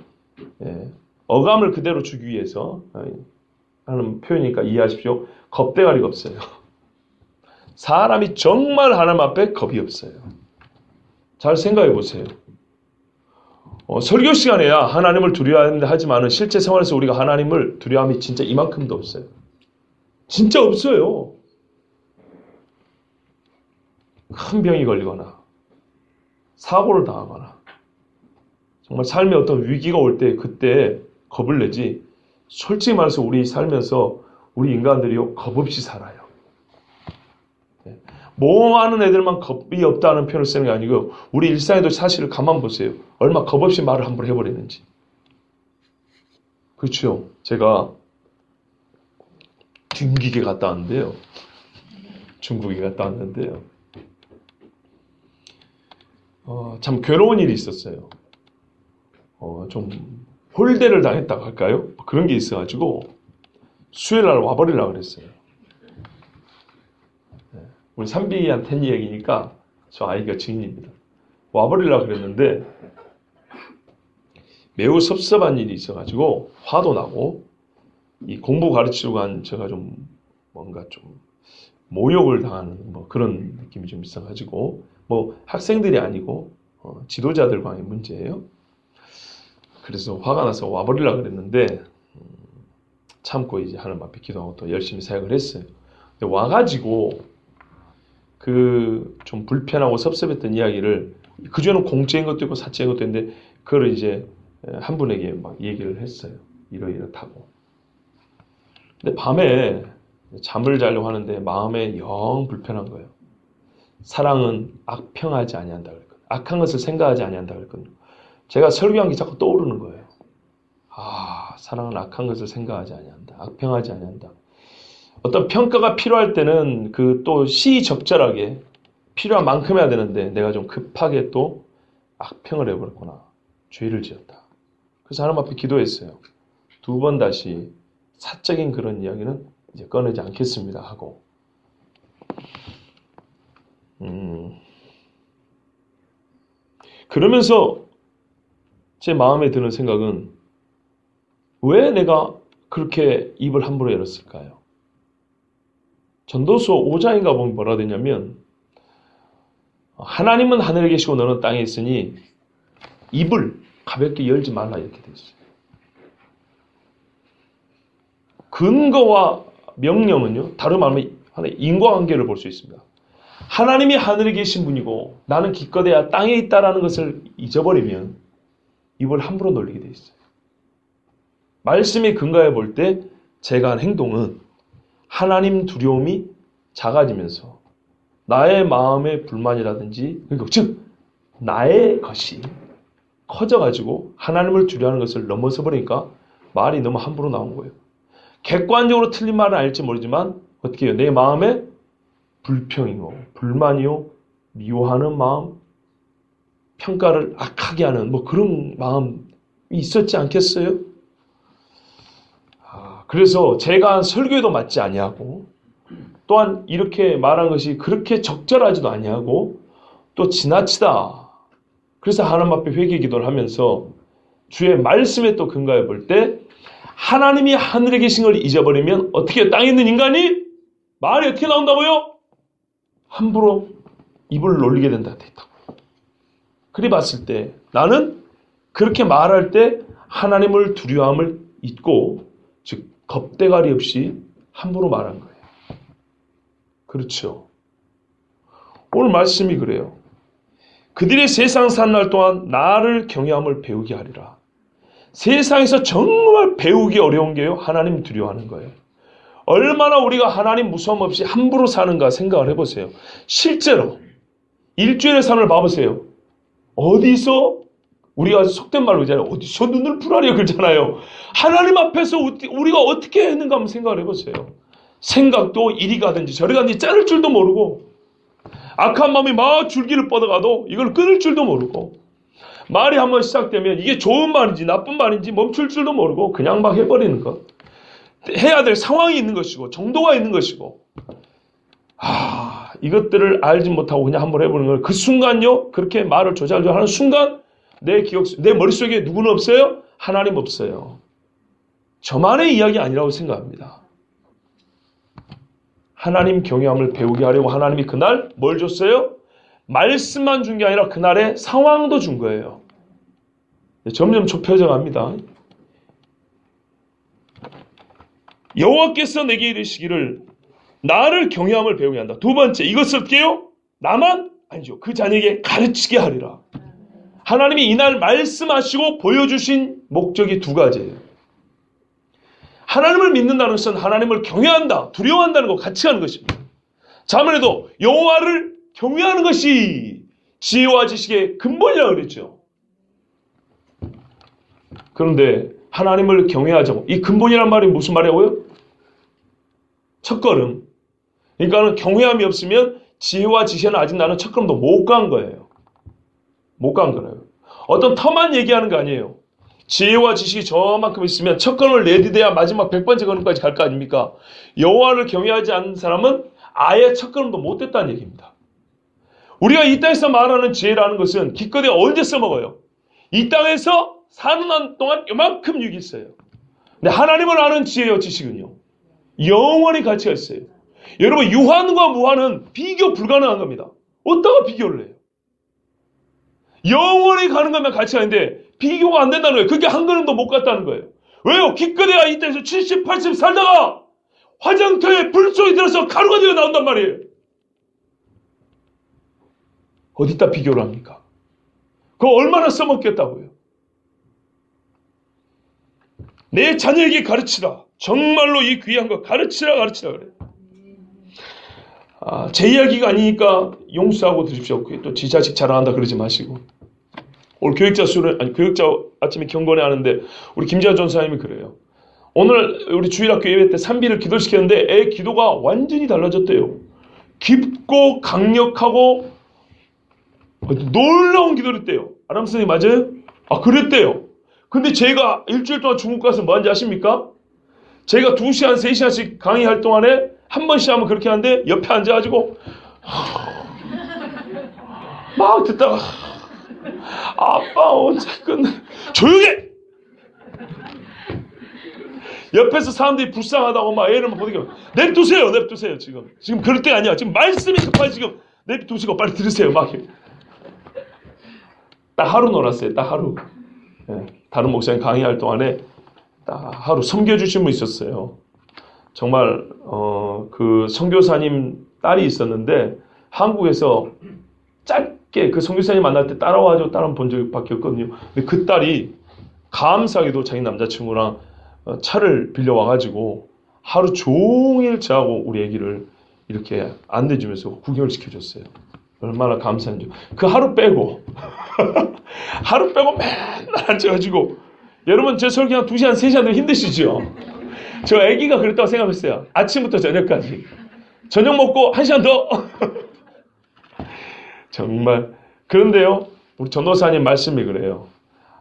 어감을 그대로 주기 위해서 하는 표현이니까 이해하십시오. 겁대가리가 없어요. 사람이 정말 하나님 앞에 겁이 없어요. 잘 생각해 보세요. 설교 시간에야 하나님을 두려워한다 하지만 실제 생활에서 우리가 하나님을 두려워함이 진짜 이만큼도 없어요. 진짜 없어요. 큰 병이 걸리거나 사고를 당하거나 정말 삶에 어떤 위기가 올 때 그때 겁을 내지, 솔직히 말해서 우리 살면서 우리 인간들이요 겁 없이 살아요. 모험하는 애들만 겁이 없다는 표현을 쓰는 게 아니고 우리 일상에도 사실을 가만 보세요. 얼마 겁 없이 말을 함부로 해버리는지. 그렇죠. 제가 중국에 갔다 왔는데요. 참 괴로운 일이 있었어요. 좀 홀대를 당했다고 할까요? 그런 게 있어가지고 수요일 날 와버리려고 그랬어요. 우리 삼비한테 얘기니까 저 아이가 증인입니다. 와버리려고 그랬는데 매우 섭섭한 일이 있어가지고 화도 나고 이 공부 가르치려고 한 제가 좀 뭔가 좀 모욕을 당하는 그런 느낌이 좀 있어가지고 학생들이 아니고 지도자들과의 문제예요. 그래서 화가 나서 와버리려고 그랬는데 참고 이제 하나님 앞에 기도하고 또 열심히 사역을 했어요. 근데 와가지고 좀 불편하고 섭섭했던 이야기를, 그전에는 공짜인 것도 있고 사짜인 것도 있는데 그걸 이제 한 분에게 막 얘기를 했어요. 이렇다고. 근데 밤에 잠을 자려고 하는데 마음에 영 불편한 거예요. 사랑은 악평하지 아니한다 그랬거든요. 악한 것을 생각하지 아니한다 그랬거든요. 제가 설교한 게 자꾸 떠오르는 거예요. 사랑은 악한 것을 생각하지 아니한다. 악평하지 아니한다. 어떤 평가가 필요할 때는 또 시적절하게 필요한 만큼 해야 되는데 내가 좀 급하게 또 악평을 해버렸구나. 죄를 지었다. 그래서 하나님 앞에 기도했어요. 2번 다시 사적인 그런 이야기는 이제 꺼내지 않겠습니다 하고 그러면서 제 마음에 드는 생각은 왜 내가 그렇게 입을 함부로 열었을까요? 전도서 5장인가 보면 뭐라 되냐면 하나님은 하늘에 계시고 너는 땅에 있으니 입을 가볍게 열지 말라 이렇게 되어 있어요. 근거와 명령은요. 다른 말하면 하나의 인과관계를 볼 수 있습니다. 하나님이 하늘에 계신 분이고 나는 기껏해야 땅에 있다라는 것을 잊어버리면 입을 함부로 놀리게 되어 있어요. 말씀의 근거에 볼 때 제가 한 행동은 하나님 두려움이 작아지면서 나의 마음의 불만이라든지 그러니까 즉 나의 것이 커져가지고 하나님을 두려워하는 것을 넘어서 버리니까 말이 너무 함부로 나온 거예요. 객관적으로 틀린 말은 알지 모르지만 어떻게 해요? 내 마음에 불평이고 불만이요 미워하는 마음 평가를 악하게 하는 뭐 그런 마음이 있었지 않겠어요? 그래서 제가 한 설교에도 맞지 아니하고 또한 이렇게 말한 것이 그렇게 적절하지도 아니하고 또 지나치다. 그래서 하나님 앞에 회개 기도를 하면서 주의 말씀에 또 근거해 볼 때 하나님이 하늘에 계신 걸 잊어버리면 어떻게 땅에 있는 인간이 말이 어떻게 나온다고요? 함부로 입을 놀리게 된다. 그리 봤을 때 나는 그렇게 말할 때 하나님을 두려움을 잊고 즉 겁대가리 없이 함부로 말한 거예요. 그렇죠. 오늘 말씀이 그래요. 그들의 세상 사는 날 동안 나를 경외함을 배우게 하리라. 세상에서 정말 배우기 어려운 게요. 하나님 두려워하는 거예요. 얼마나 우리가 하나님 무서움 없이 함부로 사는가 생각을 해보세요. 실제로 일주일의 삶을 봐보세요. 어디서 우리가 속된 말로 그러잖아요. 어디서 눈을 부라려 그러잖아요. 하나님 앞에서 우리가 어떻게 했는가 한번 생각을 해보세요. 생각도 이리 가든지 저리 가든지 자를 줄도 모르고 악한 마음이 막 줄기를 뻗어가도 이걸 끊을 줄도 모르고 말이 한번 시작되면 이게 좋은 말인지 나쁜 말인지 멈출 줄도 모르고 그냥 막 해버리는 것. 해야 될 상황이 있는 것이고 정도가 있는 것이고 이것들을 알지 못하고 그냥 한번 해보는 걸 그 순간요. 그렇게 말을 조잘조잘하는 순간 내 머릿속에 누구는 없어요? 하나님 없어요. 저만의 이야기 아니라고 생각합니다. 하나님 경외함을 배우게 하려고 하나님이 그날 뭘 줬어요? 말씀만 준 게 아니라 그날의 상황도 준 거예요. 점점 좁혀져 갑니다. 여호와께서 내게 이르시기를 나를 경외함을 배우게 한다. 두 번째 이것을 어떻게요? 나만? 아니죠. 그 자녀에게 가르치게 하리라. 하나님이 이날 말씀하시고 보여주신 목적이 두 가지예요. 하나님을 믿는다는 것은 하나님을 경외한다, 두려워한다는 것 같이 하는 것입니다. 자문에도 여호와를 경외하는 것이 지혜와 지식의 근본이라고 그랬죠. 그런데 하나님을 경외하자고 이 근본이란 말이 무슨 말이라고요? 첫걸음. 그러니까 경외함이 없으면 지혜와 지식은 아직 나는 첫걸음도 못 간 거예요. 못 간 거예요. 어떤 터만 얘기하는 거 아니에요. 지혜와 지식이 저만큼 있으면 첫걸음을 내디뎌야 마지막 100번째 걸음까지 갈 거 아닙니까? 여호와를 경외하지 않는 사람은 아예 첫걸음도 못 됐다는 얘기입니다. 우리가 이 땅에서 말하는 지혜라는 것은 기껏해 언제 써먹어요? 이 땅에서 사는 한 동안 요만큼 유익이 있어요. 근데 하나님을 아는 지혜와 지식은요. 영원히 가치가 있어요. 여러분 유한과 무한은 비교 불가능한 겁니다. 어디다가 비교를 해요? 영원히 가는 거면 가치가 있는데 비교가 안 된다는 거예요. 그게 한 걸음도 못 갔다는 거예요. 왜요? 기껏해야 이 땅에서 70, 80 살다가 화장터에 불속이 들어서 가루가 되어 나온단 말이에요. 어디다 비교를 합니까? 그거 얼마나 써먹겠다고요? 내 자녀에게 가르치라. 정말로 이 귀한 거 가르치라 그래요. 제 이야기가 아니니까 용서하고 드십시오. 또 지 자식 자랑한다 그러지 마시고. 오늘 교육자 아침에 경건회 하는데 우리 김재환 전사님이 그래요. 오늘 우리 주일학교 예배 때 3비를 기도시켰는데 애 기도가 완전히 달라졌대요. 깊고 강력하고 놀라운 기도를 했대요. 아람 선생님 맞아요? 아, 그랬대요. 근데 제가 일주일 동안 중국 가서 뭐 하는지 아십니까? 제가 2시간, 3시간씩 강의할 동안에 한 번씩 하면 그렇게 하는데 옆에 앉아가지고 막 듣다가 아빠 언제 끝내? 조용해! 옆에서 사람들이 불쌍하다고 막 애를 막 보내고 냅두세요 지금 그럴 때가 아니야. 지금 말씀이 급하게 지금 냅두시고 빨리 들으세요. 막 딱 하루 놀았어요. 딱 하루. 예, 다른 목사님 강의할 동안에 딱 하루 섬겨주신 분 있었어요. 정말 그 선교사님 딸이 있었는데 한국에서 짧게 그 선교사님 만날 때 따라와가지고 따라 본 적밖에 없거든요. 근데 그 딸이 감사하게도 자기 남자친구랑 차를 빌려와가지고 하루 종일 저하고 우리 애기를 이렇게 안내주면서 구경을 시켜줬어요. 얼마나 감사한지. 그 하루 빼고 하루 빼고 맨날 앉아가지고 여러분 제 설교 한 2시간 3시간 힘드시죠? 저 애기가 그랬다고 생각했어요. 아침부터 저녁까지 저녁 먹고 1시간 더 정말. 그런데요 우리 전도사님 말씀이 그래요.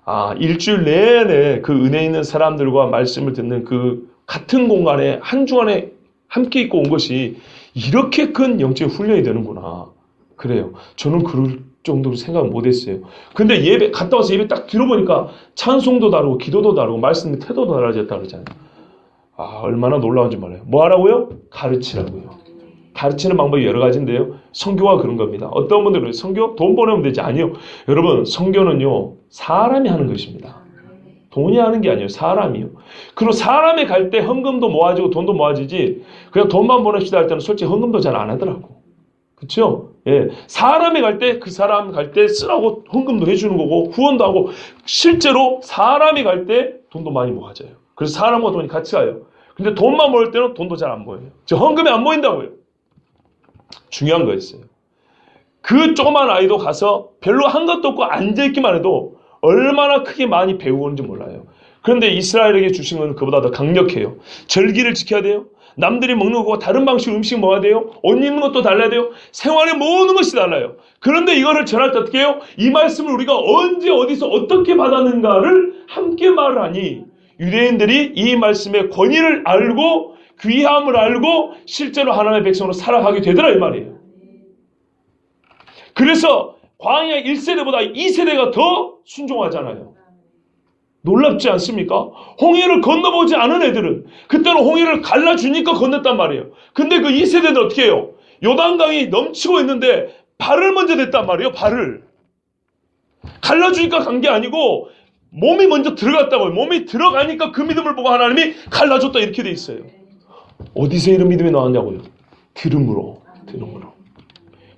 아, 일주일 내내 그 은혜 있는 사람들과 말씀을 듣는 그 같은 공간에 한 주간에 함께 있고 온 것이 이렇게 큰 영적인 훈련이 되는구나. 그래요. 저는 그럴 정도로 생각 못했어요. 근데 예배 갔다 와서 예배 딱 들어보니까 찬송도 다르고 기도도 다르고 말씀의 태도도 달라졌다 그러잖아요. 아, 얼마나 놀라운지 몰라요. 뭐 하라고요? 가르치라고요. 가르치는 방법이 여러 가지인데요. 선교가 그런 겁니다. 어떤 분들은 선교 돈 보내면 되지. 아니요. 여러분 선교는요 사람이 하는 것입니다. 돈이 하는 게 아니에요. 사람이요. 그리고 사람이 갈 때 헌금도 모아지고 돈도 모아지지 그냥 돈만 보냅시다 할 때는 솔직히 헌금도 잘 안 하더라고. 그렇죠? 예, 사람이 갈 때 그 사람 갈 때 쓰라고 헌금도 해주는 거고 후원도 하고 실제로 사람이 갈 때 돈도 많이 모아져요. 그래서 사람과 돈이 같이 가요. 근데 돈만 모을 때는 돈도 잘 안 모여요. 저 헌금이 안 모인다고요. 중요한 거였어요. 그 조그만 아이도 가서 별로 한 것도 없고 앉아있기만 해도 얼마나 크게 많이 배우는지 몰라요. 그런데 이스라엘에게 주신 건 그보다 더 강력해요. 절기를 지켜야 돼요. 남들이 먹는 거와 다른 방식 음식 먹어야 돼요. 옷 입는 것도 달라야 돼요. 생활의 모든 것이 달라요. 그런데 이거를 전할 때 어떻게 해요? 이 말씀을 우리가 언제 어디서 어떻게 받았는가를 함께 말하니 유대인들이 이 말씀의 권위를 알고 귀함을 알고 실제로 하나님의 백성으로 살아가게 되더라 이 말이에요. 그래서 광야 1세대보다 2세대가 더 순종하잖아요. 놀랍지 않습니까? 홍해를 건너보지 않은 애들은 그때는 홍해를 갈라주니까 건넜단 말이에요. 근데 그 2세대는 어떻게 해요? 요단강이 넘치고 있는데 발을 먼저 댔단 말이에요. 발을. 갈라주니까 간 게 아니고 몸이 먼저 들어갔다고요. 몸이 들어가니까 그 믿음을 보고 하나님이 갈라줬다 이렇게 돼 있어요. 어디서 이런 믿음이 나왔냐고요? 들음으로.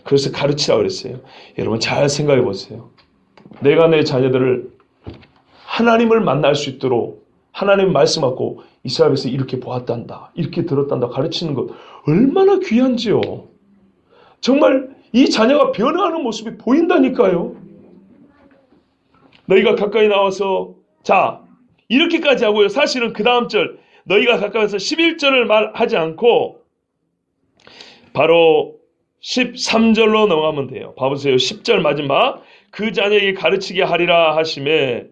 그래서 가르치라고 그랬어요. 여러분 잘 생각해 보세요. 내가 내 자녀들을 하나님을 만날 수 있도록 하나님 말씀 갖고 이스라엘에서 이렇게 보았단다. 이렇게 들었단다. 가르치는 것 얼마나 귀한지요. 정말 이 자녀가 변화하는 모습이 보인다니까요. 너희가 가까이 나와서 자 이렇게까지 하고요. 사실은 그 다음 절 너희가 가까이 와서 11절을 말하지 않고 바로 13절로 넘어가면 돼요. 봐보세요. 10절 마지막 그 자녀에게 가르치게 하리라 하심에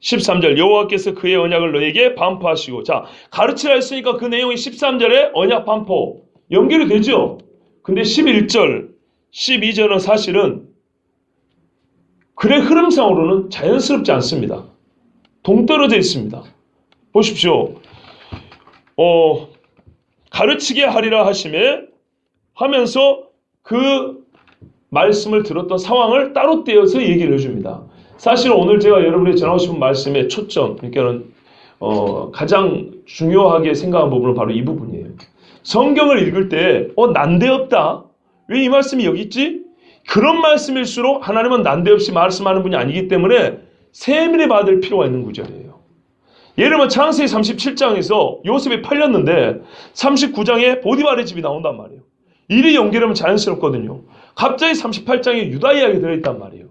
13절 여호와께서 그의 언약을 너에게 반포하시고 자 가르치라 했으니까 그 내용이 13절에 언약 반포 연결이 되죠. 근데 11절 12절은 사실은 글의 흐름상으로는 자연스럽지 않습니다. 동떨어져 있습니다. 보십시오. 가르치게 하리라 하심에 하면서 그 말씀을 들었던 상황을 따로 떼어서 얘기를 해줍니다. 사실 오늘 제가 여러분에게 전하고 싶은 말씀의 초점, 그러니까는 가장 중요하게 생각한 부분은 바로 이 부분이에요. 성경을 읽을 때 난데없다. 왜 이 말씀이 여기 있지? 그런 말씀일수록 하나님은 난데없이 말씀하는 분이 아니기 때문에 세밀히 받을 필요가 있는 구절이에요. 예를 들면 창세기 37장에서 요셉이 팔렸는데 39장에 보디발의 집이 나온단 말이에요. 일이 연결하면 자연스럽거든요. 갑자기 38장에 유다 이야기 들어있단 말이에요.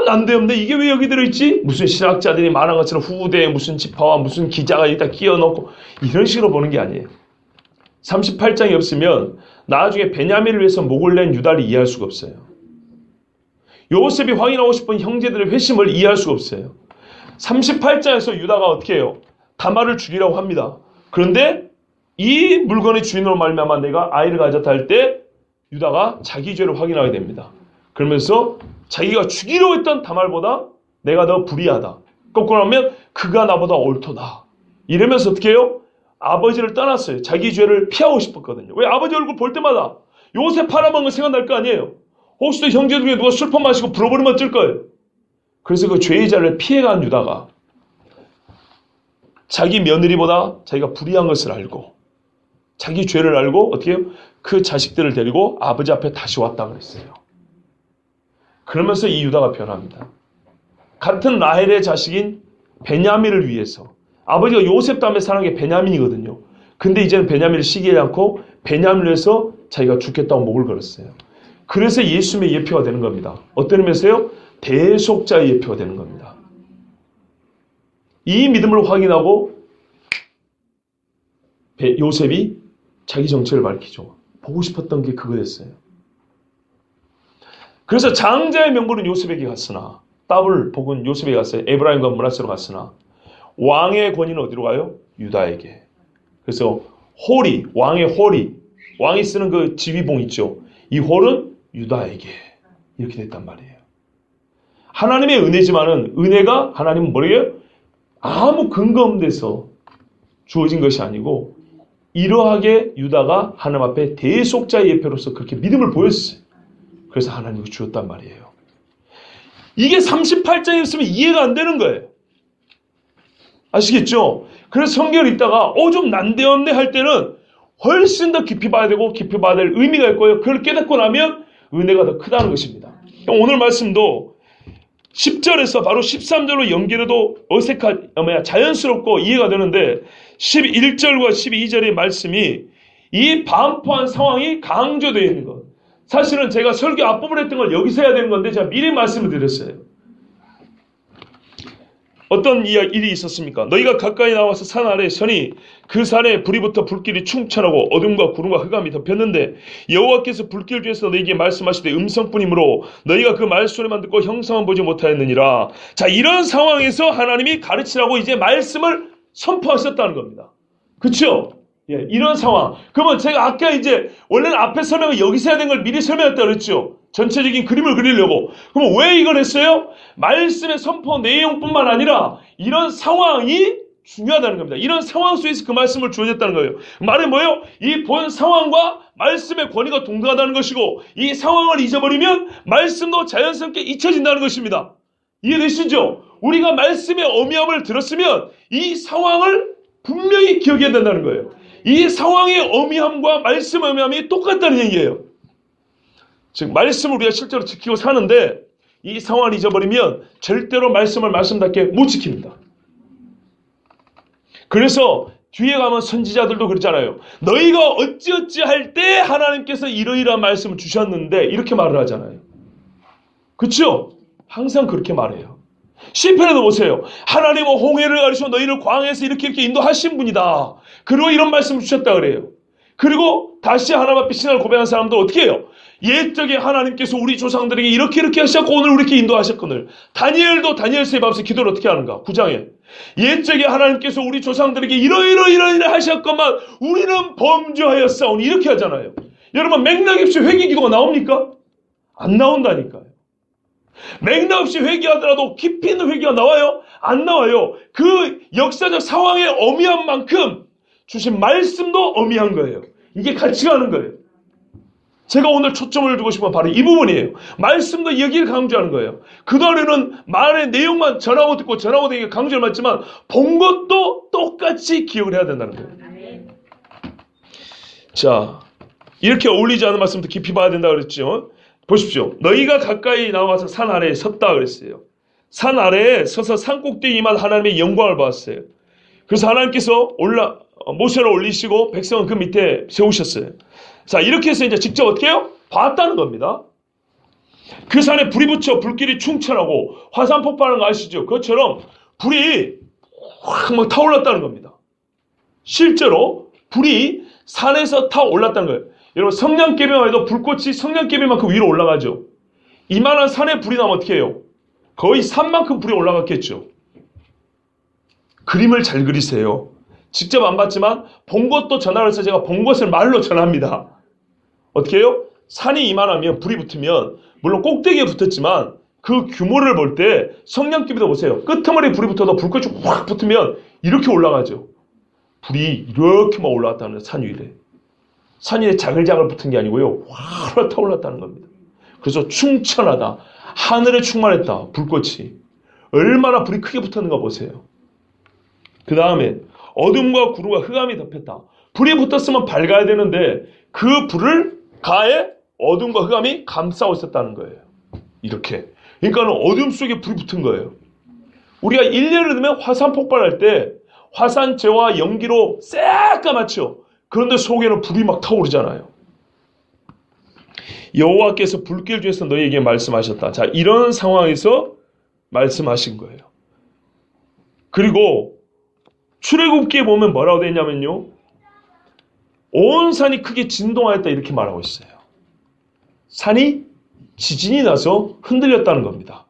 난데없네. 이게 왜 여기 들어있지? 무슨 신학자들이 말한 것처럼 후대에 무슨 지파와 무슨 기자가 여기다 끼워넣고 이런 식으로 보는 게 아니에요. 38장이 없으면 나중에 베냐민을 위해서 목을 낸 유다를 이해할 수가 없어요. 요셉이 확인하고 싶은 형제들의 회심을 이해할 수가 없어요. 38장에서 유다가 어떻게 해요? 다말을 죽이라고 합니다. 그런데 이 물건의 주인으로 말미암아 내가 아이를 가졌다 할 때 유다가 자기 죄를 확인하게 됩니다. 그러면서 자기가 죽이려고 했던 다말보다 내가 더 불의하다. 거꾸로 하면 그가 나보다 옳도다. 이러면서 어떻게 해요? 아버지를 떠났어요. 자기 죄를 피하고 싶었거든요. 왜? 아버지 얼굴 볼 때마다 요셉 팔아먹은 거 생각날 거 아니에요. 혹시 또 형제 중에 누가 술 퍼마시고 불어버리면 어쩔 거예요. 그래서 그 죄의 자를 피해간 유다가 자기 며느리보다 자기가 불의한 것을 알고 자기 죄를 알고 어떻게 해요? 그 자식들을 데리고 아버지 앞에 다시 왔다 그랬어요. 그러면서 이 유다가 변합니다. 같은 라헬의 자식인 베냐민을 위해서 아버지가 요셉 다음에 사랑한 게 베냐민이거든요. 근데 이제는 베냐민을 시기하지 않고 베냐민을 위해서 자기가 죽겠다고 목을 걸었어요. 그래서 예수님의 예표가 되는 겁니다. 어떤 의미에서요? 대속자의 예표가 되는 겁니다. 이 믿음을 확인하고 요셉이 자기 정체를 밝히죠. 보고 싶었던 게 그거였어요. 그래서 장자의 명분은 요셉에게 갔으나 답을 복은 요셉에게 갔어요. 에브라임과 므낫세로 갔으나 왕의 권위는 어디로 가요? 유다에게. 그래서 홀이, 왕의 홀이, 왕이 쓰는 그 지휘봉 있죠. 이 홀은 유다에게 이렇게 됐단 말이에요. 하나님의 은혜지만은 은혜가 하나님은 뭐래요? 아무 근거 없는 데서 주어진 것이 아니고 이러하게 유다가 하나님 앞에 대속자의 예표로서 그렇게 믿음을 보였어요. 그래서 하나님이 주었단 말이에요. 이게 38장에 있으면 이해가 안 되는 거예요. 아시겠죠? 그래서 성경을 읽다가 좀 난데없네 할 때는 훨씬 더 깊이 봐야 되고 깊이 봐야 될 의미가 있고요. 그걸 깨닫고 나면 은혜가 더 크다는 것입니다. 오늘 말씀도 10절에서 바로 13절로 연결해도 자연스럽고 이해가 되는데 11절과 12절의 말씀이 이 반포한 상황이 강조되어 있는 것. 사실은 제가 설교 앞부분에 했던 걸 여기서 해야 되는 건데 제가 미리 말씀을 드렸어요. 어떤 일이 있었습니까? 너희가 가까이 나와서 산 아래에 서니 그 산에 불이 붙어 불길이 충천하고 어둠과 구름과 흑암이 덮였는데 여호와께서 불길 중에서 너희에게 말씀하시되 음성뿐이므로 너희가 그 말소리만 듣고 형상은 보지 못하였느니라. 자, 이런 상황에서 하나님이 가르치라고 이제 말씀을 선포하셨다는 겁니다. 그렇죠? 예, 이런 상황. 그러면 제가 아까 이제 원래는 앞에 설명을 여기서 해야 되는 걸 미리 설명했다 그랬죠? 전체적인 그림을 그리려고. 그럼 왜 이걸 했어요? 말씀의 선포 내용뿐만 아니라 이런 상황이 중요하다는 겁니다. 이런 상황 속에서 그 말씀을 주어졌다는 거예요. 말은 뭐예요? 이 본 상황과 말씀의 권위가 동등하다는 것이고 이 상황을 잊어버리면 말씀도 자연스럽게 잊혀진다는 것입니다. 이해되시죠? 우리가 말씀의 어미함을 들었으면 이 상황을 분명히 기억해야 된다는 거예요. 이 상황의 어미함과 말씀의 어미함이 똑같다는 얘기예요. 즉 말씀을 우리가 실제로 지키고 사는데 이 상황을 잊어버리면 절대로 말씀을 말씀답게 못 지킵니다. 그래서 뒤에 가면 선지자들도 그랬잖아요. 너희가 어찌어찌 할 때 하나님께서 이러이러한 말씀을 주셨는데 이렇게 말을 하잖아요. 그렇죠? 항상 그렇게 말해요. 시편에도 보세요. 하나님은 홍해를 가르쳐 너희를 광야에서 이렇게 인도하신 분이다. 그리고 이런 말씀을 주셨다 그래요. 그리고 다시 하나님 앞에 신앙을 고백한 사람들 어떻게 해요? 옛적에 하나님께서 우리 조상들에게 이렇게 하셨고 오늘 우리에게 인도하셨거늘. 다니엘도 다니엘서의 밥에서 기도를 어떻게 하는가? 9장에 옛적에 하나님께서 우리 조상들에게 이러이러 하셨건만 우리는 범죄하였사오니 이렇게 하잖아요. 여러분 맥락 없이 회개 기도가 나옵니까? 안 나온다니까요. 맥락 없이 회개하더라도 깊이 있는 회개가 나와요? 안 나와요. 그 역사적 상황의 어미한 만큼 주신 말씀도 어미한 거예요. 이게 같이 가는 거예요. 제가 오늘 초점을 두고 싶은 건 바로 이 부분이에요. 말씀도 여기를 강조하는 거예요. 그동안에는 말의 내용만 전하고 듣고 전하고 듣고 강조를 했지만 본 것도 똑같이 기억을 해야 된다는 거예요. 자, 이렇게 어울리지 않은 말씀도 깊이 봐야 된다고 그랬죠. 보십시오. 너희가 가까이 나와서 산 아래에 섰다 그랬어요. 산 아래에 서서 산 꼭대기만 하나님의 영광을 봤어요. 그래서 하나님께서 모세를 올리시고 백성은 그 밑에 세우셨어요. 자, 이렇게 해서 이제 직접 어떻게 해요? 봤다는 겁니다. 그 산에 불이 붙여 불길이 충천하고 화산 폭발하는 거 아시죠? 그것처럼 불이 확 막 타올랐다는 겁니다. 실제로 불이 산에서 타 올랐다는 거예요. 여러분 성냥개비만 해도 불꽃이 성냥개비만큼 위로 올라가죠. 이만한 산에 불이 나면 어떻게 해요? 거의 산만큼 불이 올라갔겠죠. 그림을 잘 그리세요. 직접 안 봤지만 본 것도 전화를 해서 제가 본 것을 말로 전합니다. 어떻게 해요? 산이 이만하면 불이 붙으면 물론 꼭대기에 붙었지만 그 규모를 볼 때 성냥개비도 보세요. 끄트머리에 불이 붙어도 불꽃이 확 붙으면 이렇게 올라가죠. 불이 이렇게 막 올라왔다는 거예요. 산 위에. 산 위에 자글자글 붙은 게 아니고요. 확 타올랐다는 겁니다. 그래서 충천하다. 하늘에 충만했다. 불꽃이. 얼마나 불이 크게 붙었는가 보세요. 그 다음에 어둠과 구루가 흑암이 덮였다. 불이 붙었으면 밝아야 되는데 그 불을 가에 어둠과 흑암이 감싸고 있었다는 거예요. 이렇게. 그러니까 어둠 속에 불이 붙은 거예요. 우리가 1년을 들면 화산 폭발할 때 화산재와 연기로 새까맣죠. 그런데 속에는 불이 막 타오르잖아요. 여호와께서 불길 중에서 너희에게 말씀하셨다. 자, 이런 상황에서 말씀하신 거예요. 그리고 출애굽기에 보면 뭐라고 되어 있냐면요. 온 산이 크게 진동하였다 이렇게 말하고 있어요. 산이 지진이 나서 흔들렸다는 겁니다.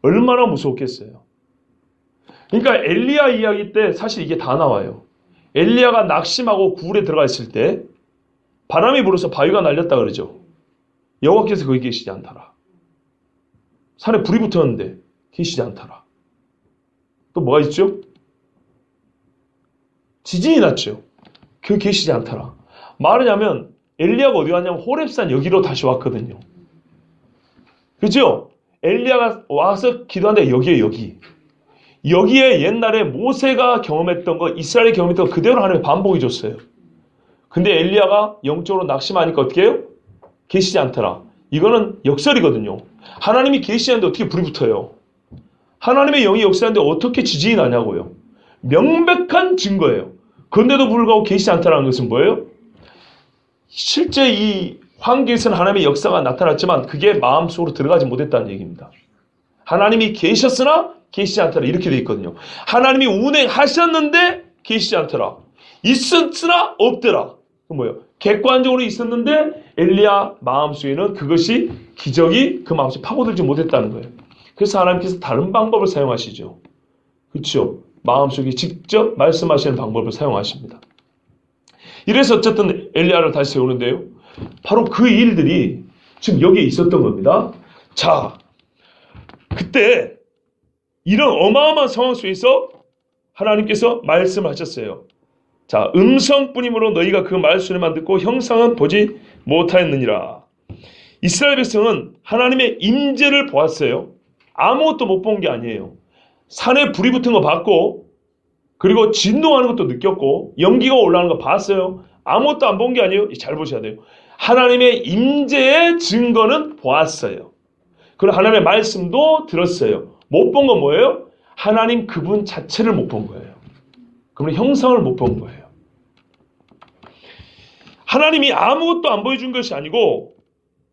얼마나 무서웠겠어요. 그러니까 엘리야 이야기 때 사실 이게 다 나와요. 엘리야가 낙심하고 굴에 들어가 있을 때 바람이 불어서 바위가 날렸다 그러죠. 여호와께서 거기 계시지 않더라. 산에 불이 붙었는데 계시지 않더라. 또 뭐가 있죠? 지진이 났죠. 그 계시지 않더라. 말하자면 엘리야가 어디 갔냐면 호렙산 여기로 다시 왔거든요. 그죠? 엘리야가 와서 기도하는데 여기에 여기. 여기에 옛날에 모세가 경험했던 거, 이스라엘이 경험했던 거 그대로 하나님이 반복해 줬어요. 근데 엘리야가 영적으로 낙심하니까 어떻게 해요? 계시지 않더라. 이거는 역설이거든요. 하나님이 계시하는데 어떻게 불이 붙어요? 하나님의 영이 역사하는데 어떻게 지진이 나냐고요. 명백한 증거예요. 그런데도 불구하고 계시지 않다는 것은 뭐예요? 실제 이 환경에서는 하나님의 역사가 나타났지만 그게 마음속으로 들어가지 못했다는 얘기입니다. 하나님이 계셨으나 계시지 않더라 이렇게 돼 있거든요. 하나님이 운행하셨는데 계시지 않더라. 있었으나 없더라. 그 뭐예요? 객관적으로 있었는데 엘리야 마음속에는 그것이 기적이 그 마음속에 파고들지 못했다는 거예요. 그래서 하나님께서 다른 방법을 사용하시죠. 그렇죠? 마음속에 직접 말씀하시는 방법을 사용하십니다. 이래서 어쨌든 엘리야를 다시 세우는데요. 바로 그 일들이 지금 여기에 있었던 겁니다. 자, 그때 이런 어마어마한 상황 속에서 하나님께서 말씀하셨어요. 자, 음성뿐이므로 너희가 그 말소리만 듣고 형상은 보지 못하였느니라. 이스라엘 백성은 하나님의 임재를 보았어요. 아무것도 못 본 게 아니에요. 산에 불이 붙은 거 봤고 그리고 진동하는 것도 느꼈고 연기가 올라오는 거 봤어요. 아무것도 안 본 게 아니에요. 잘 보셔야 돼요. 하나님의 임재의 증거는 보았어요. 그리고 하나님의 말씀도 들었어요. 못 본 건 뭐예요? 하나님 그분 자체를 못 본 거예요. 그분 형상을 못 본 거예요. 하나님이 아무것도 안 보여준 것이 아니고